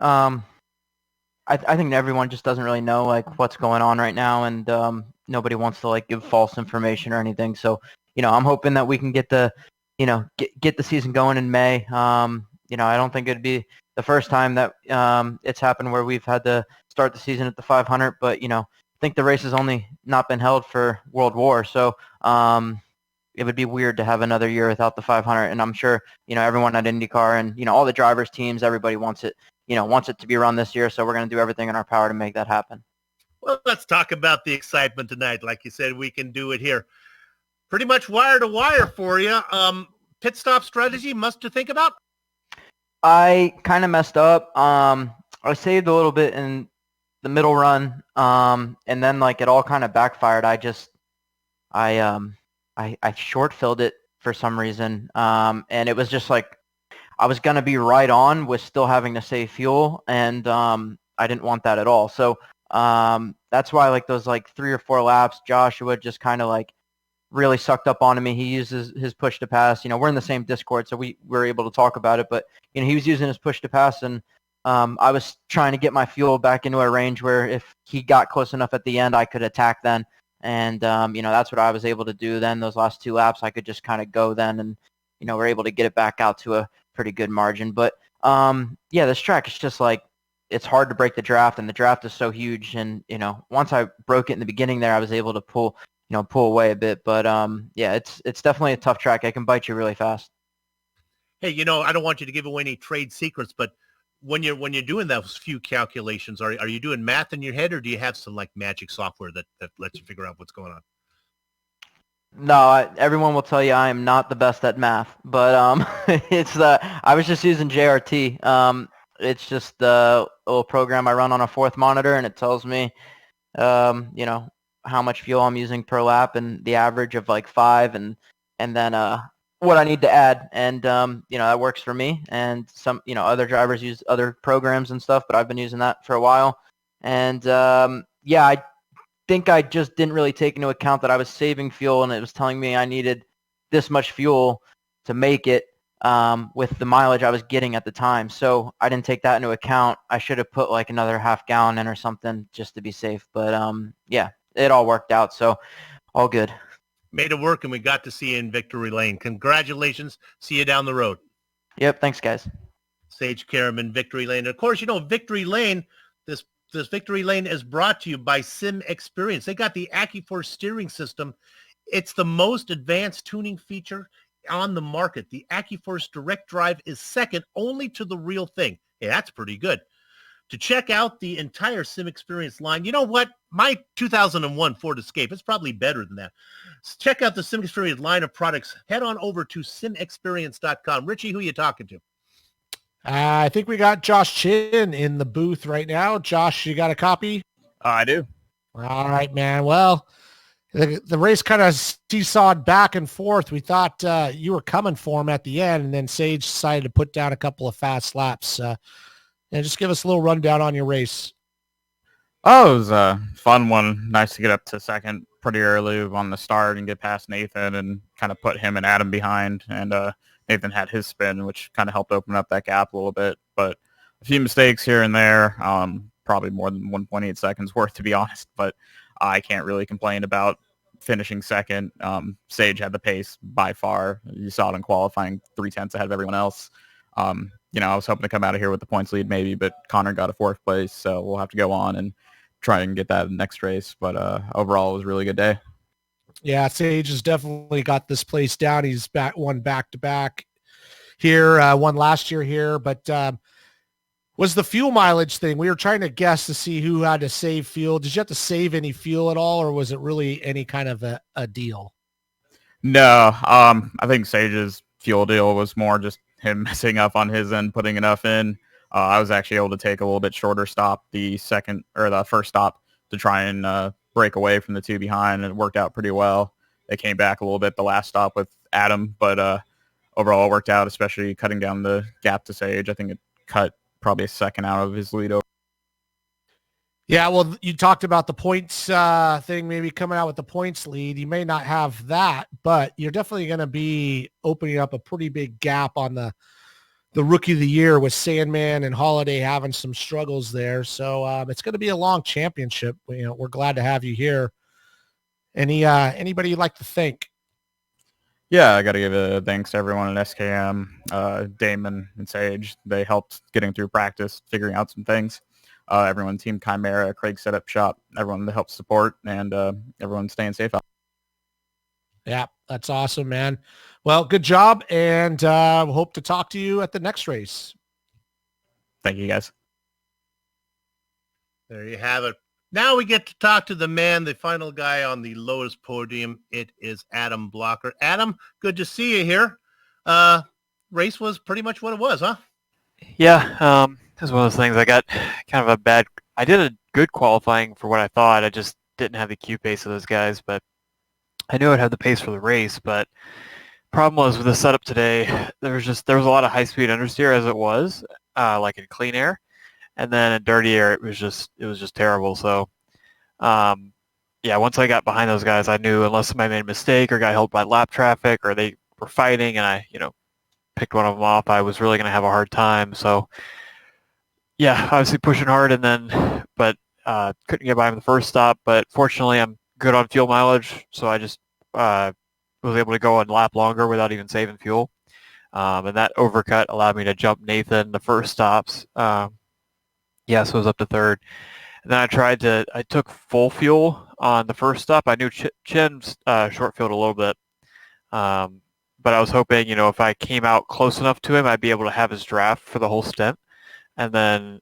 I think everyone just doesn't really know what's going on right now, and nobody wants to give false information or anything. So, I'm hoping that we can get the season going in May. I don't think it'd be the first time that it's happened where we've had to start the season at the 500, but I think the race has only not been held for World War, so it would be weird to have another year without the 500. And I'm sure everyone at IndyCar and all the drivers' teams, everybody wants it to be run this year. So we're going to do everything in our power to make that happen. Well, let's talk about the excitement tonight. Like you said, we can do it here. Pretty much wire to wire for you. Pit stop strategy, must to think about? I kind of messed up. I saved a little bit in the middle run, and then it all kind of backfired. I short filled it for some reason. And it was just like I was going to be right on with still having to save fuel, and I didn't want that at all. So that's why like those like 3 or 4 laps, Joshua just kind of like really sucked up onto me. He uses his push to pass. We're in the same Discord, so we were able to talk about it. But he was using his push to pass, and I was trying to get my fuel back into a range where if he got close enough at the end, I could attack then. And that's what I was able to do then. Those last 2 laps, I could just kind of go then, and we're able to get it back out to a pretty good margin. But this track is just like it's hard to break the draft, and the draft is so huge. And once I broke it in the beginning there, I was able to pull away a bit. But it's definitely a tough track. It can bite you really fast. Hey, I don't want you to give away any trade secrets, but when you're doing those few calculations, are you doing math in your head, or do you have some like magic software that lets you figure out what's going on? No, everyone will tell you I am not the best at math, but I was just using JRT. It's just the little program I run on a 4th monitor, and it tells me, how much fuel I'm using per lap, and the average of like 5, and then what I need to add, and that works for me. And some other drivers use other programs and stuff, but I've been using that for a while, and I think I just didn't really take into account that I was saving fuel, and it was telling me I needed this much fuel to make it with the mileage I was getting at the time. So I didn't take that into account. I should have put like another half gallon in or something just to be safe. But it all worked out. So all good. Made it work, and we got to see you in Victory Lane. Congratulations. See you down the road. Yep. Thanks, guys. Sage Karam, Victory Lane. And of course, Victory Lane, this Victory Lane is brought to you by Sim Experience. They got the AccuForce steering system. It's the most advanced tuning feature on the market. The AccuForce Direct Drive is second only to the Real Thing. Hey, that's pretty good. To check out the entire Sim Experience line, you know what? My 2001 Ford Escape, it's probably better than that. Check out the Sim Experience line of products. Head on over to simexperience.com. Richie, who are you talking to? I think we got Josh Chin in the booth right now. Josh, you got a copy? I do. All right, man. Well, the race kind of seesawed back and forth. We thought you were coming for him at the end, and then Sage decided to put down a couple of fast laps. Just give us a little rundown on your race. Oh, it was a fun one. Nice to get up to second pretty early on the start and get past Nathan and kind of put him and Adam behind. And Nathan had his spin, which kind of helped open up that gap a little bit. But a few mistakes here and there, probably more than 1.8 seconds worth, to be honest. But I can't really complain about finishing second. Sage had the pace by far. You saw it in qualifying, 0.3 ahead of everyone else. I was hoping to come out of here with the points lead maybe, but Connor got a 4th place, so we'll have to go on and try and get that next race. But overall, it was a really good day. Yeah, Sage has definitely got this place down. He's won back-to-back here, won last year here. But was the fuel mileage thing, we were trying to guess to see who had to save fuel. Did you have to save any fuel at all, or was it really any kind of a deal? No, I think Sage's fuel deal was more just him messing up on his end, putting enough in. I was actually able to take a little bit shorter stop the first stop to try and break away from the 2 behind, and it worked out pretty well. They came back a little bit the last stop with Adam, but overall it worked out, especially cutting down the gap to Sage. I think it cut probably a second out of his lead. Yeah, well, you talked about the points thing, maybe coming out with the points lead. You may not have that, but you're definitely going to be opening up a pretty big gap on the Rookie of the Year with Sandman and Holiday having some struggles there. So it's going to be a long championship. We're glad to have you here. Anybody you'd like to thank? Yeah, I got to give a thanks to everyone at SKM, Damon and Sage. They helped getting through practice, figuring out some things. Everyone, Team Chimera, Craig Setup Shop, everyone that helps support, and everyone staying safe out. Yeah, that's awesome, man. Well, good job, and hope to talk to you at the next race. Thank you, guys. There you have it. Now we get to talk to the man, the final guy on the lowest podium. It is Adam Blocker. Adam, good to see you here. Race was pretty much what it was, huh? Yeah, it was one of those things. I got kind of I did a good qualifying for what I thought. I just didn't have the Q pace of those guys, but I knew I'd have the pace for the race. But Problem was with the setup today, there was a lot of high-speed understeer as it was, like in clean air, and then in dirty air it was just terrible. So, yeah, once I got behind those guys, I knew unless somebody made a mistake or got held by lap traffic or they were fighting and I, picked one of them off, I was really going to have a hard time. So, yeah, obviously pushing hard but couldn't get by him the first stop. But fortunately, I'm good on fuel mileage, so I just was able to go on lap longer without even saving fuel. And that overcut allowed me to jump Nathan the first stops. So it was up to third. And then I took full fuel on the first stop. I knew Chin's short fueled a little bit. But I was hoping, if I came out close enough to him, I'd be able to have his draft for the whole stint. And then,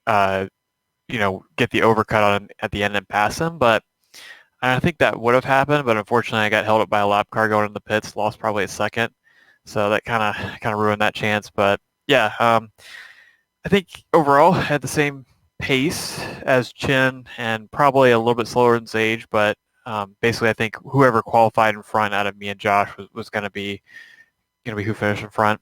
get the overcut on at the end and pass him. But I think that would have happened. But unfortunately, I got held up by a lap car going in the pits, lost probably a second. So that kind of ruined that chance. But yeah, I think overall I had the same pace as Chin and probably a little bit slower than Sage. But basically, I think whoever qualified in front out of me and Josh was going to be who finished in front.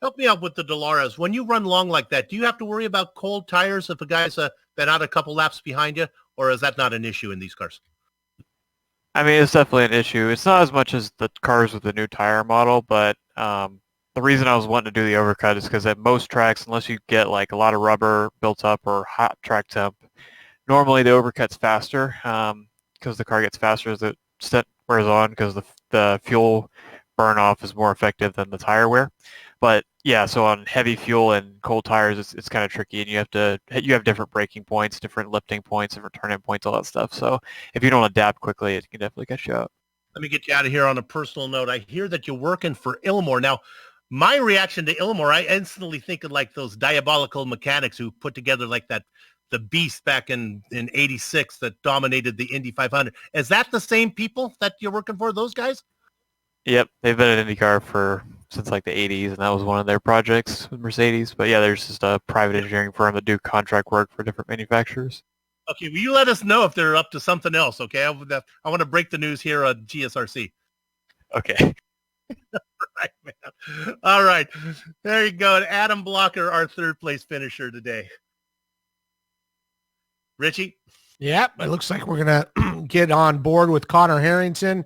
Help me out with the Dolores. When you run long like that, do you have to worry about cold tires if a guy's been out a couple laps behind you, or is that not an issue in these cars? I mean, it's definitely an issue. It's not as much as the cars with the new tire model, but the reason I was wanting to do the overcut is because at most tracks, unless you get like a lot of rubber built up or hot track temp, normally the overcut's faster because the car gets faster as the stint wears on because the fuel burn off is more effective than the tire wear. But yeah, so on heavy fuel and cold tires, it's kind of tricky, and you have different braking points, different lifting points, different turn-in points, all that stuff. So if you don't adapt quickly, it can definitely catch you up. Let me get you out of here on a personal note. I hear that you're working for Ilmor. Now, my reaction to Ilmor, I instantly think of like those diabolical mechanics who put together like the beast back in 86 that dominated the Indy 500. Is that the same people that you're working for, those guys? Yep, they've been at IndyCar since like the 80s, and that was one of their projects with Mercedes. But yeah, there's just a private engineering firm that do contract work for different manufacturers. Okay, will you let us know if they're up to something else, okay? I want to break the news here on GSRC. Okay. Right, man. All right. There you go. Adam Blocker, our third place finisher today. Richie? Yep, it looks like we're going to get on board with Connor Harrington.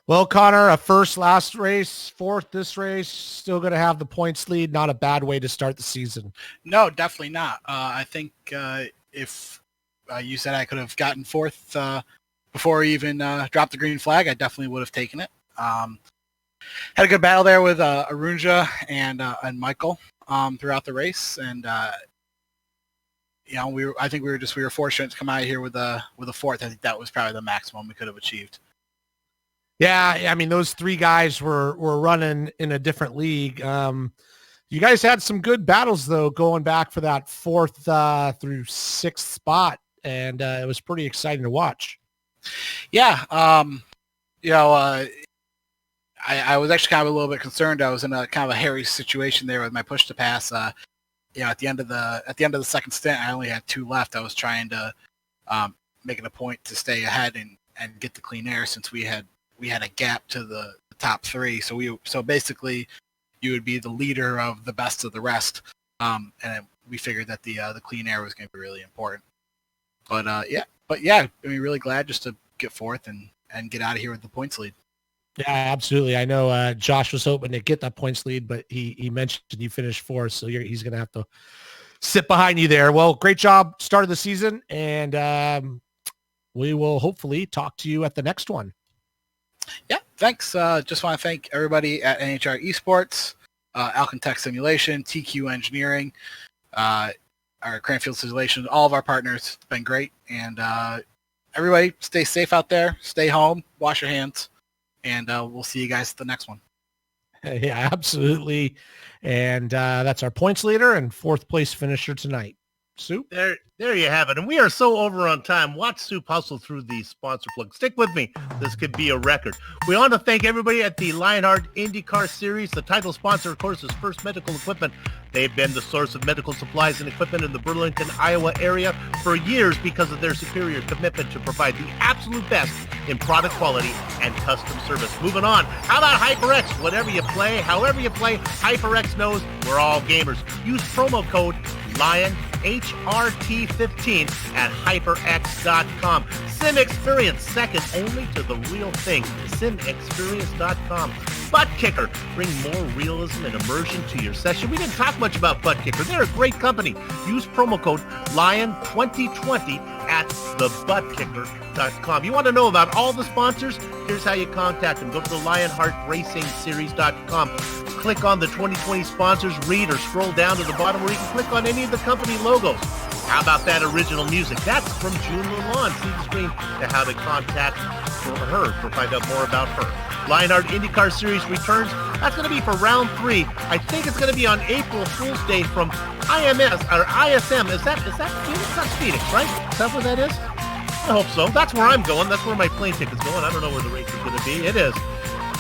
Well, Connor, a first last race, fourth this race, still going to have the points lead. Not a bad way to start the season. No, definitely not. I think if you said I could have gotten fourth before I even dropped the green flag, I definitely would have taken it. Had a good battle there with Arunja and Michael throughout the race, and I think we were fortunate to come out of here with a fourth. I think that was probably the maximum we could have achieved. Yeah, I mean, those three guys were running in a different league. You guys had some good battles, though, going back for that fourth through sixth spot, and it was pretty exciting to watch. Yeah, I was actually kind of a little bit concerned. I was in a kind of a hairy situation there with my push to pass. At the end of the second stint, I only had two left. I was trying to make it a point to stay ahead and get the clean air since we had a gap to the top three. So basically, you would be the leader of the best of the rest. And we figured that the clean air was going to be really important. But I mean, really glad just to get fourth and get out of here with the points lead. Yeah, absolutely. I know Josh was hoping to get that points lead, but he mentioned you finished fourth, so he's going to have to sit behind you there. Well, great job start of the season, and we will hopefully talk to you at the next one. Yeah, thanks. Just want to thank everybody at NHR Esports, Alcantech Simulation, TQ Engineering, our Cranfield Simulation, all of our partners. It's been great. And everybody stay safe out there, stay home, wash your hands, and we'll see you guys at the next one. Yeah, absolutely. And that's our points leader and fourth place finisher tonight. Soup? There you have it. And we are so over on time. Watch Soup hustle through the sponsor plug. Stick with me. This could be a record. We want to thank everybody at the Lionheart IndyCar Series. The title sponsor, of course, is First Medical Equipment. They've been the source of medical supplies and equipment in the Burlington, Iowa area for years because of their superior commitment to provide the absolute best in product quality and custom service. Moving on, how about HyperX? Whatever you play, however you play, HyperX knows we're all gamers. Use promo code LION, HRT15 at hyperx.com. Sim Experience, second only to the real thing. SimExperience.com. Butt Kicker, bring more realism and immersion to your session. We didn't talk much about Butt Kicker. They're a great company. Use promo code LION2020 at thebuttkicker.com. You want to know about all the sponsors? Here's how you contact them. Go to the LionheartRacingSeries.com. Click on the 2020 sponsors, read, or scroll down to the bottom where you can click on any of the company logos. How about that original music? That's from June Lalonde. See the screen to how to contact her to find out more about her. Lionheart IndyCar Series returns. That's going to be for round 3. I think it's going to be on April Fool's Day from IMS or ISM. Is that Phoenix? That's Phoenix, right? Is that what that is? I hope so. That's where I'm going. That's where my plane ticket's going. I don't know where the race is going to be. It is.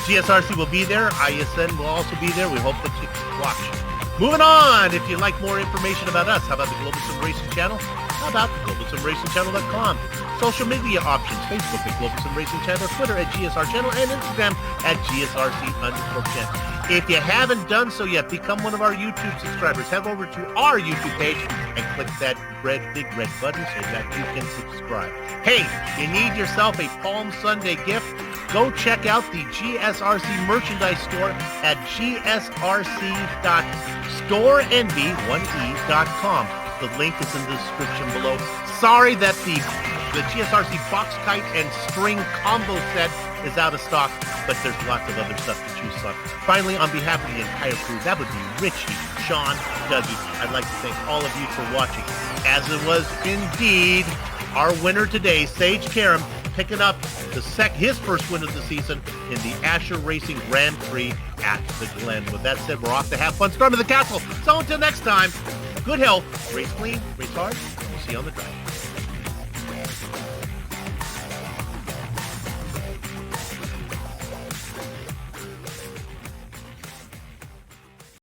GSRC will be there. ISN will also be there. We hope that you watch. Moving on, if you'd like more information about us, how about the Global Sim Racing Channel? How about GlobalSimRacingChannel.com? Social media options, Facebook at Global Sim Racing Channel, Twitter at GSR Channel, and Instagram at GSRC_channel. If you haven't done so yet, become one of our YouTube subscribers. Head over to our YouTube page and click that big red button so that you can subscribe. Hey, you need yourself a Palm Sunday gift? Go check out the GSRC merchandise store at gsrc.storenv1e.com. The link is in the description below. Sorry that the GSRC box kite and string combo set is out of stock, but there's lots of other stuff to choose from. Finally, on behalf of the entire crew, that would be Richie, Sean, Dougie, I'd like to thank all of you for watching. As it was indeed our winner today, Sage Karam, picking up his first win of the season in the Ascher Racing Grand Prix at the Glen. With that said, we're off to have fun. Storm of the castle. So until next time, good health, race clean, race hard, we'll see you on the track.